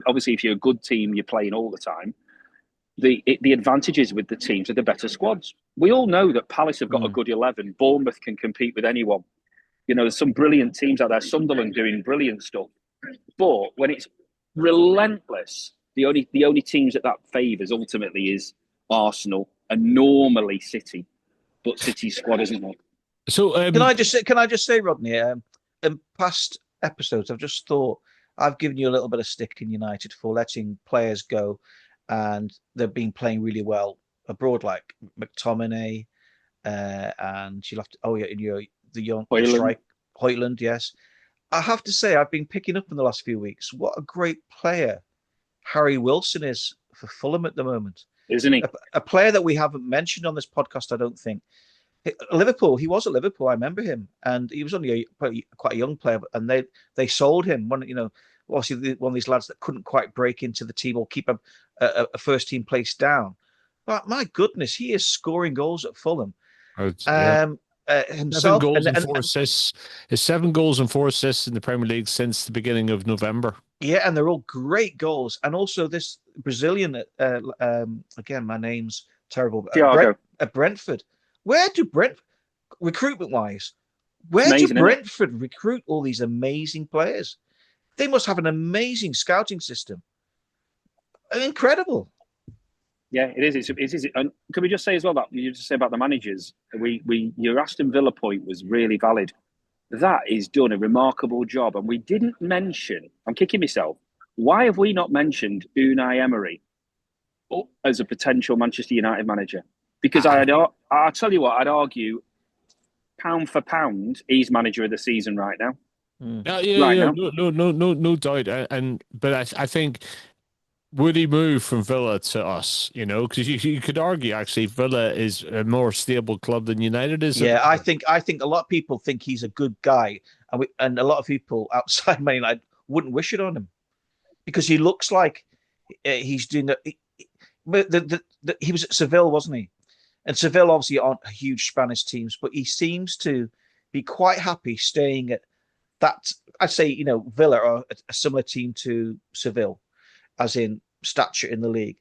obviously if you're a good team, you're playing all the time. The advantages with the teams are the better squads. We all know that Palace have got a good 11. Bournemouth can compete with anyone. There's some brilliant teams out there. Sunderland doing brilliant stuff. But when it's relentless, the only teams that favours ultimately is Arsenal and normally City. But City's squad isn't one. So can I just say, Rodney? In past episodes, I've just thought I've given you a little bit of stick in United for letting players go, and they've been playing really well abroad, like McTominay, and you'll have to. The young strike Hoyland, yes. I have to say, I've been picking up in the last few weeks what a great player Harry Wilson is for Fulham at the moment, isn't he? A player that we haven't mentioned on this podcast, I don't think. Liverpool, he was at Liverpool. I remember him, and he was only quite a young player. And they sold him. Obviously one of these lads that couldn't quite break into the team or keep a first team place down. But my goodness, he is scoring goals at Fulham. Himself 7 goals and 4 assists. His 7 goals and 4 assists in the Premier League since the beginning of November. Yeah, and they're all great goals. And also this Brazilian, again, my name's terrible. At Brentford. Where do recruitment-wise, Brentford recruit all these amazing players? They must have an amazing scouting system. Incredible. Yeah, it is. It is. And can we just say as well that you just say about the managers? Your Aston Villa point was really valid. That is done a remarkable job, and we didn't mention. I'm kicking myself. Why have we not mentioned Unai Emery as a potential Manchester United manager? Because I'll tell you what, I'd argue, pound for pound, he's manager of the season right now. No doubt. But I think, would he move from Villa to us? Because you could argue actually Villa is a more stable club than United is. Yeah, I think a lot of people think he's a good guy, and a lot of people outside Man United wouldn't wish it on him because he looks like he's doing he was at Seville, wasn't he? And Seville obviously aren't huge Spanish teams, but he seems to be quite happy staying at that. I'd say, Villa are a similar team to Seville, as in stature in the league.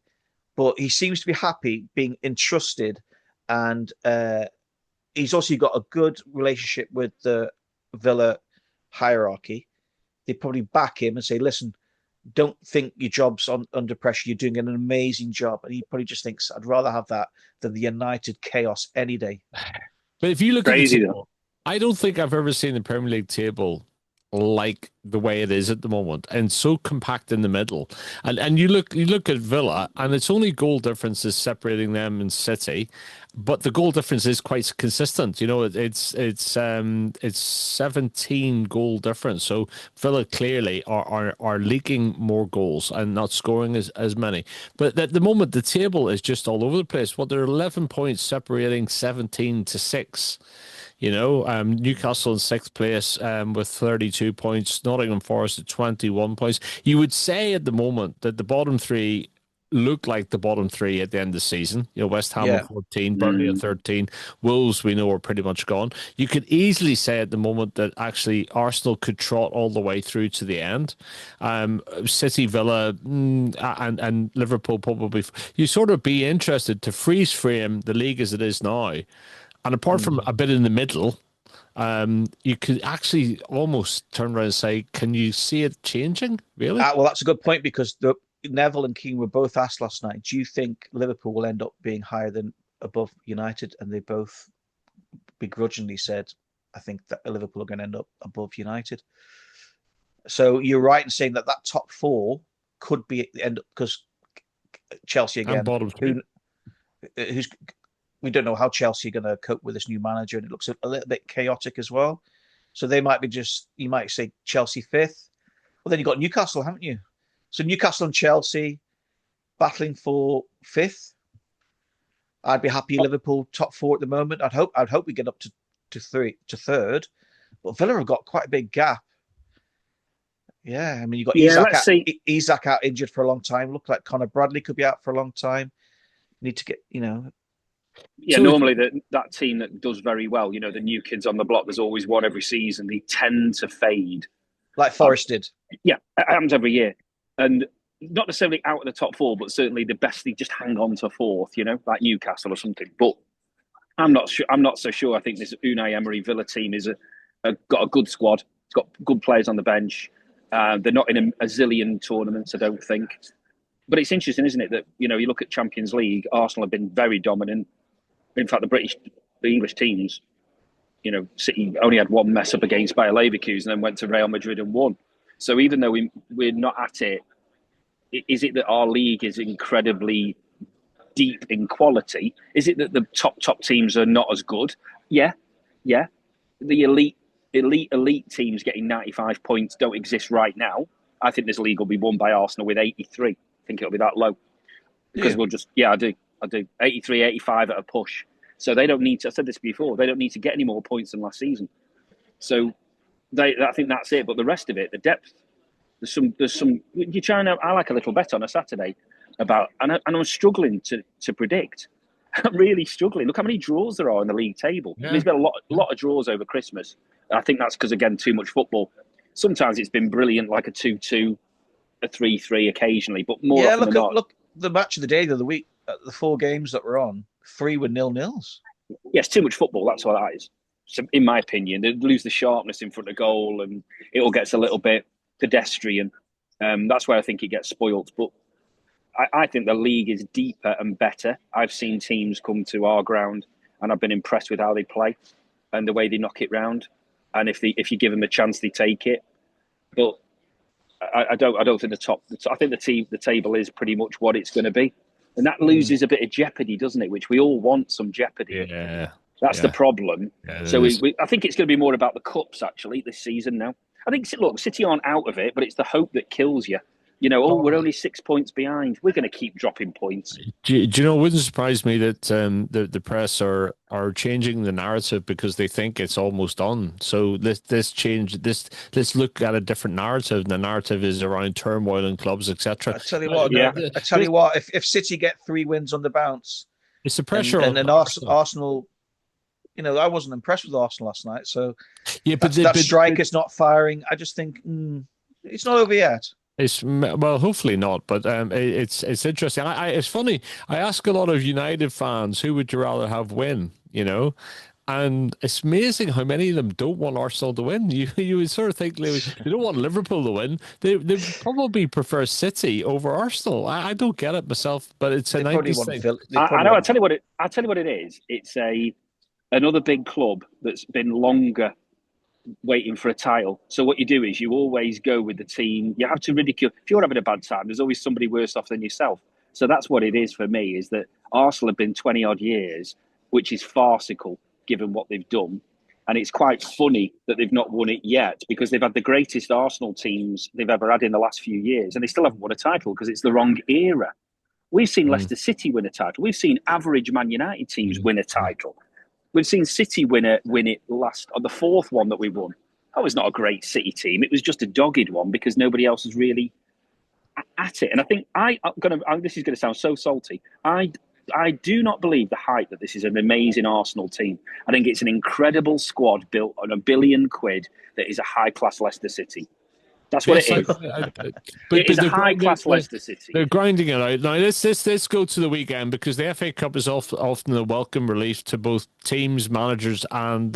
But he seems to be happy being entrusted, and he's also got a good relationship with the Villa hierarchy. They probably back him and say, listen, don't think your job's under pressure. You're doing an amazing job. And he probably just thinks, I'd rather have that than the United chaos any day. But if you look at the table, I don't think I've ever seen the Premier League table like the way it is at the moment, and so compact in the middle. And you look at Villa, and it's only goal differences separating them and City, but the goal difference is quite consistent. It's 17 goal difference. So Villa clearly are leaking more goals and not scoring as many. But at the moment, the table is just all over the place. There are 11 points separating 17 to 6. Newcastle in 6th place with 32 points, Nottingham Forest at 21 points. You would say at the moment that the bottom three look like the bottom three at the end of the season. West Ham Yeah. at 14, Burnley at 13, Wolves we know are pretty much gone. You could easily say at the moment that actually Arsenal could trot all the way through to the end. City, Villa, and Liverpool probably. You sort of be interested to freeze frame the league as it is now, and apart from a bit in the middle. You could actually almost turn around and say, can you see it changing, really? Well, that's a good point, because Neville and Keane were both asked last night, do you think Liverpool will end up being higher than above United? And they both begrudgingly said, I think that Liverpool are going to end up above United. So you're right in saying that top four could be end up, because Chelsea again, and bottom three. who's we don't know how Chelsea are going to cope with this new manager, and it looks a little bit chaotic as well. So they might be you might say Chelsea fifth. Well, then you've got Newcastle, haven't you? So Newcastle and Chelsea battling for fifth. I'd be happy Liverpool top four at the moment. I'd hope we get up to third. But Villa have got quite a big gap. Yeah, I mean, you've got Isak out injured for a long time. Look like Connor Bradley could be out for a long time. Need to get, Yeah, so normally that team that does very well, the new kids on the block, there's always one every season. They tend to fade. Like Forest did. Yeah, it happens every year. And not necessarily out of the top four, but certainly the best, they just hang on to fourth, like Newcastle or something. But I'm not sure. I'm not so sure. I think this Unai Emery Villa team is got a good squad. It's got good players on the bench. They're not in a zillion tournaments, I don't think. But it's interesting, isn't it, that, you look at Champions League, Arsenal have been very dominant. In fact, the English teams, City only had one mess up against Bayer Leverkusen and then went to Real Madrid and won. So even though we're not at it, is it that our league is incredibly deep in quality? Is it that the top teams are not as good? Yeah. The elite teams getting 95 points don't exist right now. I think this league will be won by Arsenal with 83. I think it'll be that low. Because I do. 83, 85 at a push. So they don't need to, I said this before, they don't need to get any more points than last season. So I think that's it. But the rest of it, the depth, there's some you're trying to, I like a little bet on a Saturday about, and I'm struggling to predict. I'm really struggling. Look how many draws there are in the league table. Yeah. There's been a lot of draws over Christmas. I think that's because, again, too much football. Sometimes it's been brilliant, like a 2-2, a 3-3 occasionally, but more often than not. Look, the match of the day of the week, the 4 games that were on, 3 were 0-0s. Yes, too much football, that's what that is. So in my opinion, they lose the sharpness in front of goal and it all gets a little bit pedestrian. That's where I think it gets spoilt. But I think the league is deeper and better. I've seen teams come to our ground and I've been impressed with how they play and the way they knock it round. And if you give them a chance, they take it. But I don't think I think the table is pretty much what it's going to be, and that loses a bit of jeopardy, doesn't it? Which we all want some jeopardy. Yeah, that's the problem. Yeah, so I think it's going to be more about the cups actually this season now. I think City aren't out of it, but it's the hope that kills you. We're only 6 points behind. We're going to keep dropping points. Do you know? It wouldn't surprise me that the press are changing the narrative because they think it's almost done. So let's look at a different narrative. And the narrative is around turmoil in clubs, etc. I tell you what. If City get 3 wins on the bounce, it's the pressure and then Arsenal. I wasn't impressed with Arsenal last night. So yeah, but that striker's not firing. I just think it's not over yet. Well, hopefully not, but it's interesting. It's funny. I ask a lot of United fans, who would you rather have win? And it's amazing how many of them don't want Arsenal to win. You would sort of think they don't want Liverpool to win. They probably prefer City over Arsenal. I don't get it myself, but it's a 90s thing. I know. I tell you what it is. It's another big club that's been longer waiting for a title. So what you do is you always go with the team. You have to ridicule. If you're having a bad time, there's always somebody worse off than yourself. So that's what it is for me, is that Arsenal have been 20 odd years, which is farcical given what they've done. And it's quite funny that they've not won it yet, because they've had the greatest Arsenal teams they've ever had in the last few years. And they still haven't won a title because it's the wrong era. We've seen Leicester City win a title. We've seen average Man United teams win a title. We've seen City win it last on the 4th one that we won. That was not a great City team. It was just a dogged one because nobody else has really at it. And I think this is going to sound so salty. I do not believe the hype that this is an amazing Arsenal team. I think it's an incredible squad built on £1 billion that is a high class Leicester City. That's what Yes, it is. It is a high class Leicester City. They're grinding it out. Now, let's go to the weekend, because the FA Cup is often a welcome relief to both teams, managers, and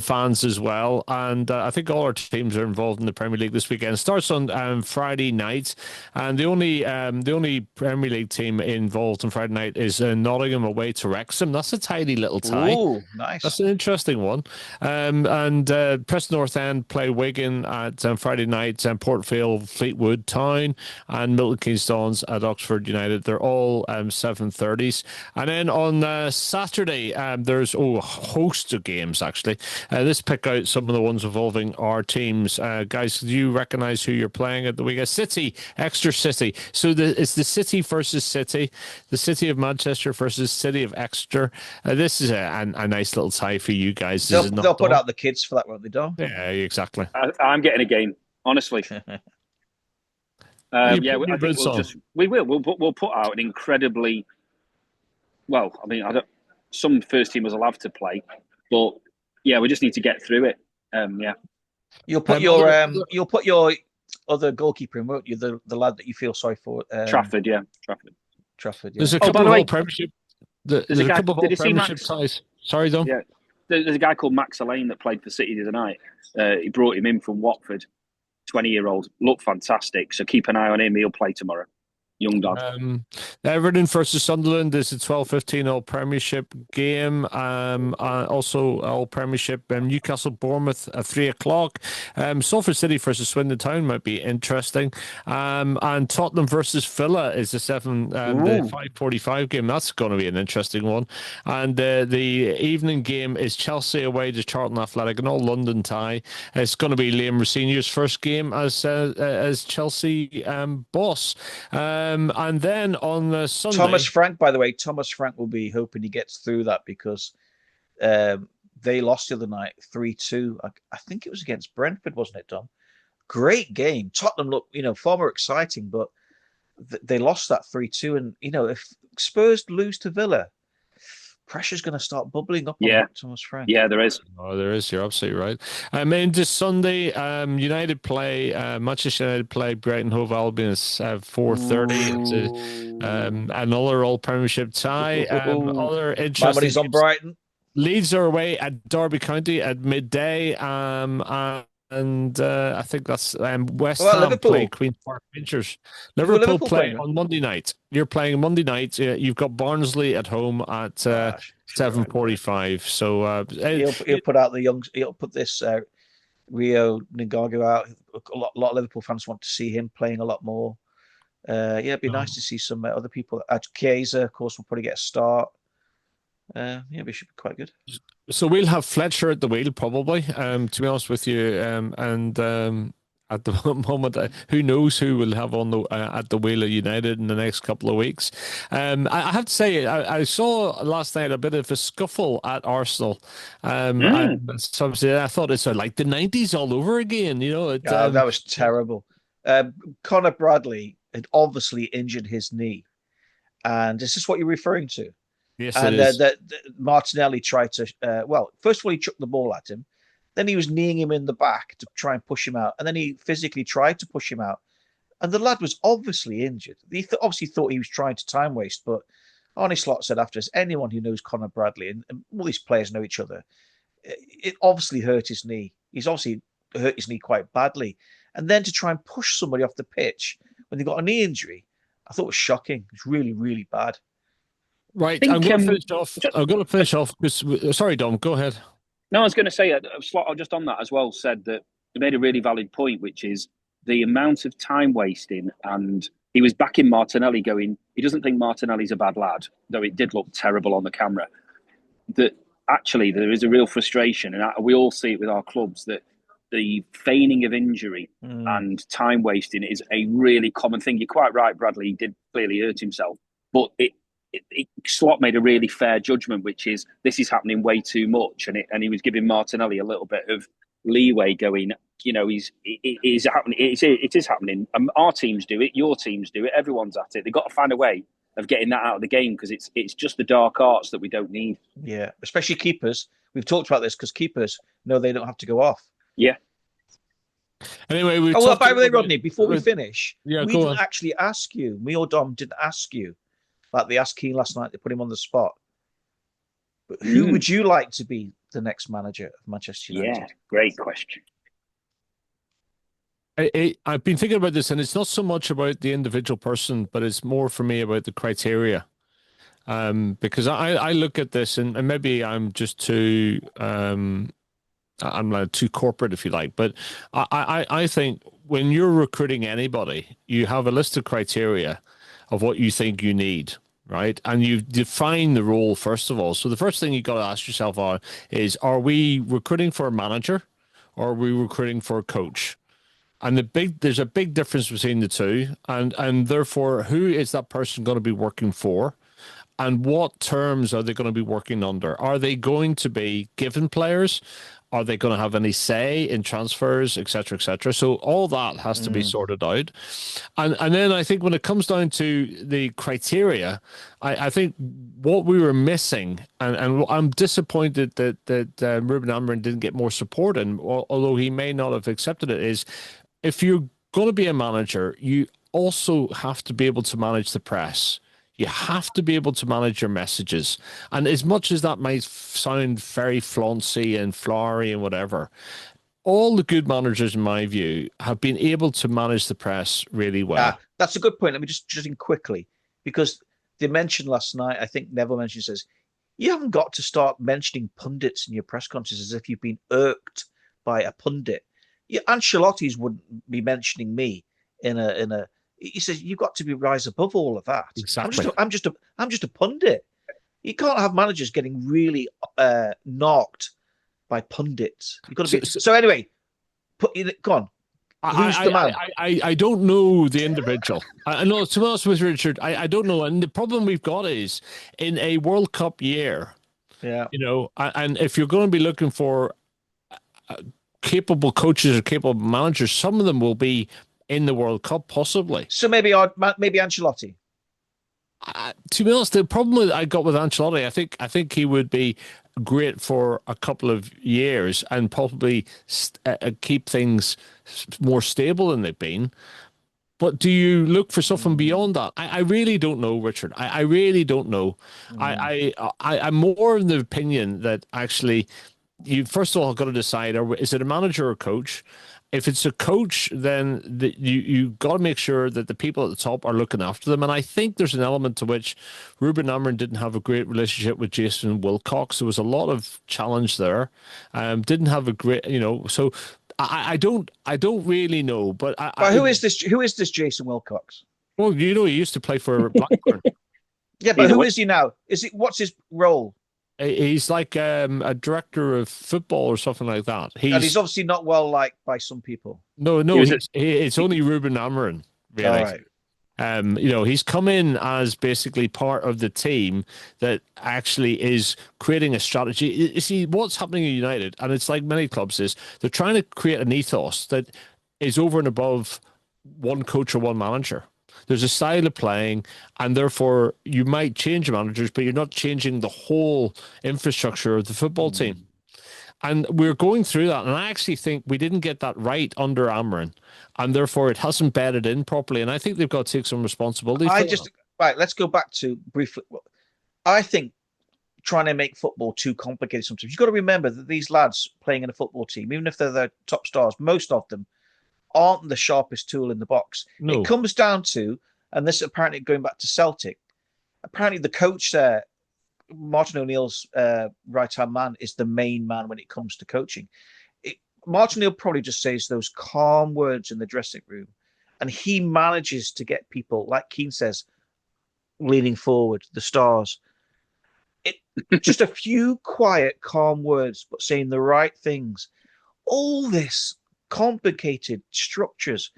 fans as well. And I think all our teams are involved in the Premier League this weekend. It starts on Friday night, and the only Premier League team involved on Friday night is Nottingham away to Wrexham. That's a tidy little tie. Oh, nice. That's an interesting one. And Preston North End play Wigan at Friday night. Port Vale, Fleetwood Town, and Milton Keynes Dons at Oxford United. They're all 7:30s. And then on Saturday, there's a host of games, actually. Let's pick out some of the ones involving our teams. Guys, do you recognise who you're playing at the weekend? City, Exeter City. So it's the City versus City, the City of Manchester versus City of Exeter. This is a nice little tie for you guys. They'll put out the kids for that, won't they, Dom? Yeah, exactly. I'm getting a game. Honestly, I think we'll put out an incredibly well. I mean, some first teamers will have to play, but yeah, we just need to get through it. You'll put your other goalkeeper in, won't you? The lad that you feel sorry for. Trafford. Yeah. There's a couple of all Premiership. There's a couple of all Premiership ties. Sorry, Dom. Yeah, there's a guy called Max Alleyne that played for City the other night. He brought him in from Watford. 20-year-old, looked fantastic. So keep an eye on him. He'll play tomorrow. Young dad. Everton versus Sunderland is a 12:15 All Premiership game. Also All Premiership. Newcastle Bournemouth at 3:00. Salford City versus Swindon Town might be interesting. And Tottenham versus Villa is the 5:45 game. That's going to be an interesting one. And the evening game is Chelsea away to Charlton Athletic, an all London tie. It's going to be Liam Rosenior's first game as Chelsea boss. And then on Sunday, Thomas Frank, by the way, will be hoping he gets through that, because they lost the other night 3-2. I think it was against Brentford, wasn't it, Dom? Great game. Tottenham looked, far more exciting, but they lost that 3-2. And if Spurs lose to Villa, pressure's going to start bubbling up on Thomas Frank. Yeah, there is. Oh, there is. You're absolutely right. And this Sunday, United play, Manchester United play Brighton Hove Albion at 4:30. Another all Premiership tie. Other interesting. Somebody's on Brighton. Leeds are away at Derby County at midday. And I think that's West Ham play Queen's Park Rangers. Liverpool play on Monday night. You're playing Monday night. You've got Barnsley at home at 7:45. So he'll put out the young. He'll put this Rio Ngagu out. A lot of Liverpool fans want to see him playing a lot more. It'd be nice to see some other people. Chiesa, of course, will probably get a start. It should be quite good. So we'll have Fletcher at the wheel, probably. To be honest with you, and at the moment, who knows who will have on at the wheel of United in the next couple of weeks. I have to say, I saw last night a bit of a scuffle at Arsenal. I thought it's like the 90s all over again. That was terrible. Conor Bradley had obviously injured his knee, and is this what you're referring to? Yes, and it is. Martinelli tried to, first of all, he chucked the ball at him. Then he was kneeing him in the back to try and push him out. And then he physically tried to push him out. And the lad was obviously injured. He obviously thought he was trying to time waste. But Arne Slot said after this, anyone who knows Conor Bradley, and all these players know each other, it obviously hurt his knee. He's obviously hurt his knee quite badly. And then to try and push somebody off the pitch when they got a knee injury, I thought was shocking. It's really, really bad. Right, I'm going to finish off because. Sorry, Dom, go ahead. No, I was going to say, Slot just on that as well said that he made a really valid point, which is the amount of time wasting. And he was backing Martinelli, going, he doesn't think Martinelli's a bad lad, though it did look terrible on the camera. That actually there is a real frustration, and we all see it with our clubs, that the feigning of injury and time wasting is a really common thing. You're quite right, Bradley. He did clearly hurt himself, but Slot made a really fair judgment, which is this is happening way too much, and he was giving Martinelli a little bit of leeway going, it is happening. It is happening. Our teams do it. Your teams do it. Everyone's at it. They've got to find a way of getting that out of the game, because it's just the dark arts that we don't need. Yeah, especially keepers. We've talked about this because keepers know they don't have to go off. Yeah. Anyway, by the way, Rodney, before we finish, we didn't on. actually ask you. Me or Dom didn't ask you. Like they asked Keane last night, they put him on the spot. But who would you like to be the next manager of Manchester United? Yeah, great question. I've been thinking about this, and it's not so much about the individual person, but it's more for me about the criteria. Because I look at this, and maybe I'm just too I'm like too corporate, if you like, but I think when you're recruiting anybody, you have a list of criteria of what you think you need, right? And you define the role first of all. So the first thing you got to ask yourself is, are we recruiting for a manager, or are we recruiting for a coach? And there's a big difference between the two, and therefore, who is that person going to be working for, and what terms are they going to be working under? Are they going to be given players? Are they going to have any say in transfers, et cetera, et cetera? So all that has to be sorted out. And then I think when it comes down to the criteria, I think what we were missing, and I'm disappointed that Ruben Amorim didn't get more support, and although he may not have accepted it, is if you're going to be a manager, you also have to be able to manage the press. You have to be able to manage your messages. And as much as that might sound very flauncy and flowery and whatever, all the good managers, in my view, have been able to manage the press really well. That's a good point. Let me just in quickly, because they mentioned last night, I think Neville mentioned, says, you haven't got to start mentioning pundits in your press conferences as if you've been irked by a pundit. Ancelotti's wouldn't be mentioning me in a. He says you've got to be rise above all of that. Exactly. I'm just a pundit. You can't have managers getting really knocked by pundits. You've got to be. So anyway, go on. Who's the man? I don't know the individual. I know, to be honest with Richard, I don't know. And the problem we've got is in a World Cup year, and if you're going to be looking for capable coaches or capable managers, some of them will be in the World Cup, possibly. So maybe Ancelotti. To be honest, the problem I got with Ancelotti, I think he would be great for a couple of years and probably keep things more stable than they've been. But do you look for something beyond that? I really don't know, Richard. I really don't know. I'm more in the opinion that actually you first of all got to decide: is it a manager or a coach? If it's a coach, then you got to make sure that the people at the top are looking after them. And I think there's an element to which Ruben Amorim didn't have a great relationship with Jason Wilcox. There was a lot of challenge there. Didn't have a great, So I don't really know. But who is this? Who is this Jason Wilcox? Well, he used to play for Blackburn. Yeah, but who is he now? What's his role? He's like a director of football or something like that. And he's obviously not well liked by some people. No, it's only Ruben Amorim, really. All right. He's come in as basically part of the team that actually is creating a strategy. You see, what's happening at United, and it's like many clubs, is they're trying to create an ethos that is over and above one coach or one manager. There's a style of playing, and therefore you might change managers, but you're not changing the whole infrastructure of the football team. And we're going through that, and I actually think we didn't get that right under Amorim, and therefore it hasn't bedded in properly. And I think they've got to take some responsibility. Right, let's go back to briefly. I think trying to make football too complicated sometimes. You've got to remember that these lads playing in a football team, even if they're the top stars, most of them aren't the sharpest tool in the box. No. It comes down to, and this apparently going back to Celtic, apparently the coach there, Martin O'Neill's right-hand man, is the main man when it comes to coaching. Martin O'Neill probably just says those calm words in the dressing room, and he manages to get people, like Keane says, leaning forward, the stars. Just a few quiet, calm words, but saying the right things. All this complicated structures.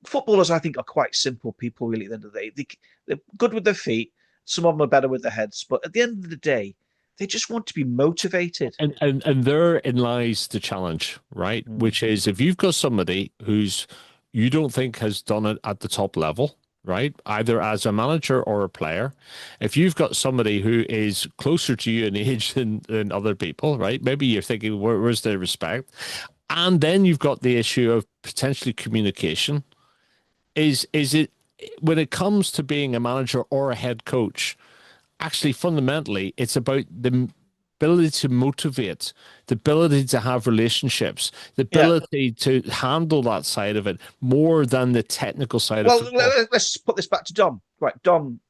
Footballers, I think, are quite simple people, really, at the end of the day. They're good with their feet. Some of them are better with their heads. But at the end of the day, They just want to be motivated. And therein lies the challenge, right? Which is if you've got somebody who's you don't think has done it at the top level, right? Either as a manager or a player. If you've got somebody who is closer to you in age than other people, right? Maybe you're thinking, where's the respect? And then you've got the issue of potentially communication. Is it when it comes to being a manager or a head coach, actually fundamentally it's about the ability to motivate, the ability to have relationships, the Yeah. ability to handle that side of it more than the technical side of Well, football. let's put this back to Dom. Right, Dom,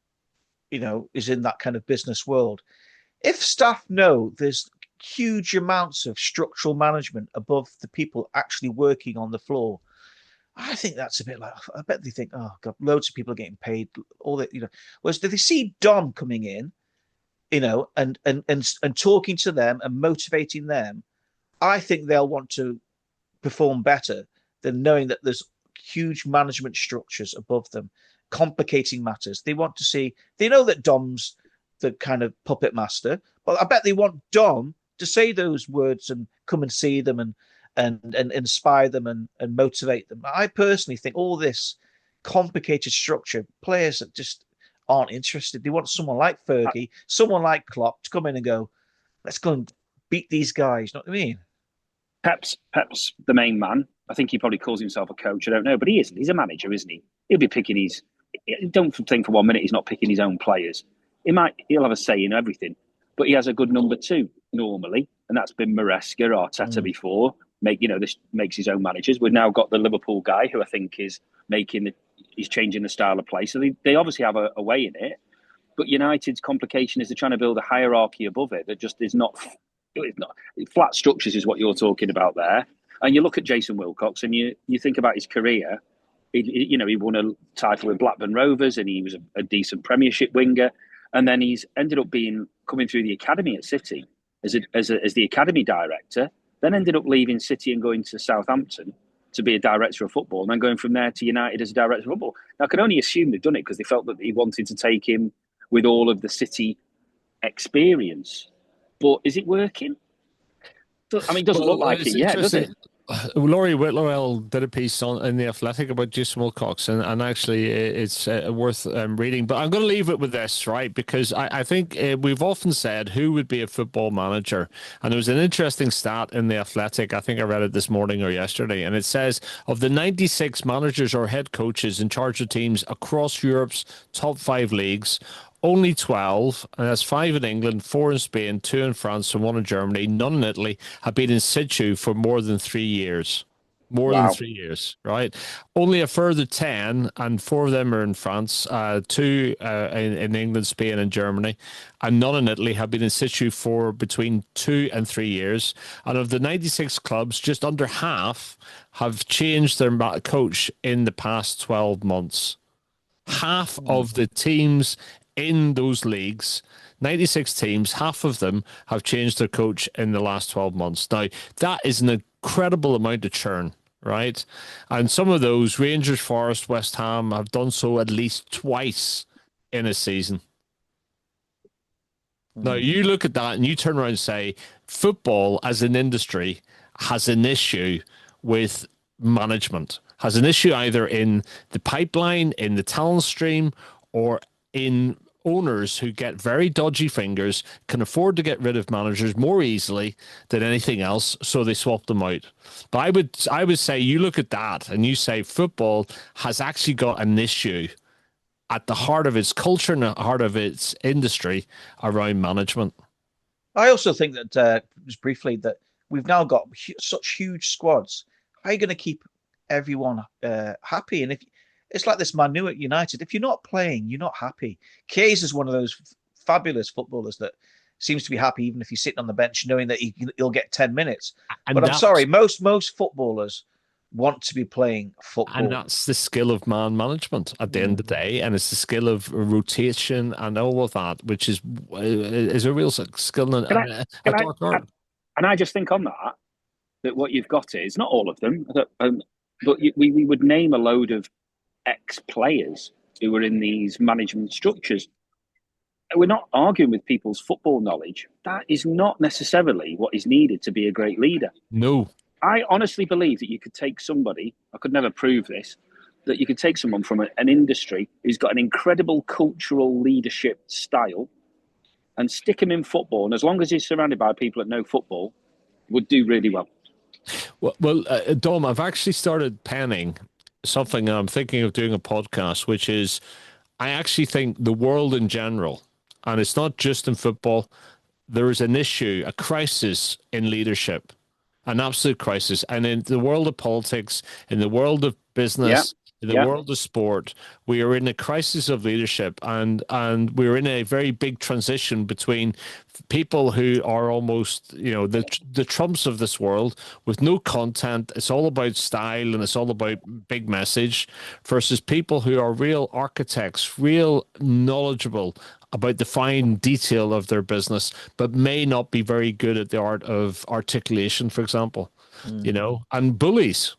is in that kind of business world. If staff know there's huge amounts of structural management above the people actually working on the floor, I think that's a bit like, I bet they think, oh God, loads of people are getting paid, all that, Whereas do they see Dom coming in, and talking to them and motivating them, I think they'll want to perform better than knowing that there's huge management structures above them, complicating matters. They want to see, they know that Dom's the kind of puppet master, but I bet they want Dom to say those words and come and see them and inspire them and motivate them. I personally think all this complicated structure, players that just aren't interested. They want someone like Fergie, someone like Klopp to come in and go, let's go and beat these guys. You know what I mean? Pep's the main man. I think he probably calls himself a coach. I don't know, but he isn't. He's a manager, isn't he? He'll be picking his. Don't think for 1 minute he's not picking his own players. He'll have a say in everything, but he has a good number two normally, and that's been Maresca, Arteta before. This makes his own managers. We've now got the Liverpool guy who I think is he's changing the style of play. So they obviously have a way in it. But United's complication is they're trying to build a hierarchy above it that just is not. It's not flat structures is what you're talking about there. And you look at Jason Wilcox and you think about his career. He won a title with Blackburn Rovers and he was a decent Premiership winger. And then he's ended up coming through the academy at City as the academy director. Then ended up leaving City and going to Southampton to be a director of football, and then going from there to United as a director of football. Now, I can only assume they've done it because they felt that he wanted to take him with all of the City experience. But is it working? It doesn't look like it yet, does it? Laurie Whitlow did a piece in The Athletic about Jason Wilcox, and actually it's worth reading. But I'm going to leave it with this, right? Because I think we've often said who would be a football manager. And there was an interesting stat in The Athletic. I think I read it this morning or yesterday. And it says of the 96 managers or head coaches in charge of teams across Europe's top 5 leagues, only 12, and that's 5 in England, 4 in Spain, 2 in France, and 1 in Germany, none in Italy, have been in situ for more than 3 years. More than 3 years, right? Only a further 10, and 4 of them are in France, 2 in England, Spain, and Germany, and none in Italy have been in situ for between 2 and 3 years. And of the 96 clubs, just under half have changed their coach in the past 12 months. Half of the teams in those leagues, 96 teams, half of them have changed their coach in the last 12 months. Now, that is an incredible amount of churn, right? And some of those, Rangers, Forest, West Ham, have done so at least twice in a season. Now, you look at that and you turn around and say, football as an industry has an issue with management, has an issue either in the pipeline, in the talent stream, or in owners who get very dodgy fingers, can afford to get rid of managers more easily than anything else, so they swap them out. But I would say you look at that and you say football has actually got an issue at the heart of its culture and the heart of its industry around management. I also think that, just briefly, that we've now got such huge squads. How are you going to keep everyone happy? And if it's like this Man U at United, if you're not playing, you're not happy. Keyes is one of those fabulous footballers that seems to be happy even if he's sitting on the bench knowing that he'll get 10 minutes. But I'm sorry, most footballers want to be playing football. And that's the skill of man management at the end of the day. And it's the skill of rotation and all of that, which is a real skill and a dark art. And I just think on that what you've got is, not all of them, but we would name a load of ex-players who were in these management structures. we're not arguing with people's football knowledge. That is not necessarily what is needed to be a great leader. No. I honestly believe that you could take somebody, I could never prove this, that you could take someone from an industry who's got an incredible cultural leadership style and stick him in football. And as long as he's surrounded by people that know football, would do really well. Well, Dom, I've actually started penning something. I'm thinking of doing a podcast, which is I actually think the world in general, and it's not just in football, there is an issue, a crisis in leadership, an absolute crisis. And in the world of politics, in the world of business, in the world of sport, we are in a crisis of leadership, and we're in a very big transition between people who are almost, the Trumps of this world with no content. It's all about style and it's all about big message, versus people who are real architects, real knowledgeable about the fine detail of their business, but may not be very good at the art of articulation, for example, and bullies.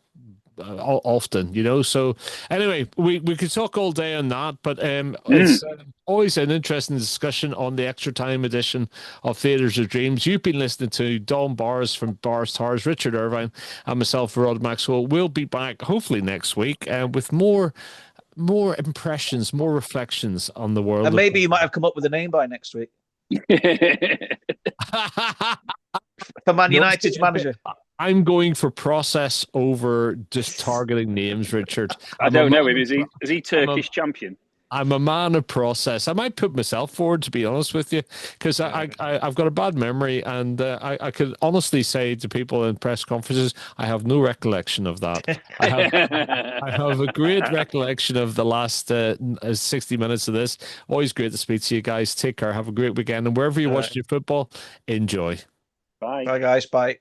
Often, so anyway, we could talk all day on that, but it's always an interesting discussion on the Extra Time edition of Theatres of Dreams. You've been listening to Don Barrs from Barrs Towers, Richard Irvine, and myself, Rod Maxwell. We'll be back hopefully next week with more impressions, more reflections on the world. And maybe you might have come up with a name by next week. For Man United's manager. I'm going for process over just targeting names, Richard. I don't know him. Is he Turkish champion? I'm a man of process. I might put myself forward, to be honest with you, because I've got a bad memory, and I could honestly say to people in press conferences, I have no recollection of that. I have a great recollection of the last 60 minutes of this. Always great to speak to you guys. Take care. Have a great weekend. And wherever you watch your football, enjoy. Bye. Bye, guys. Bye.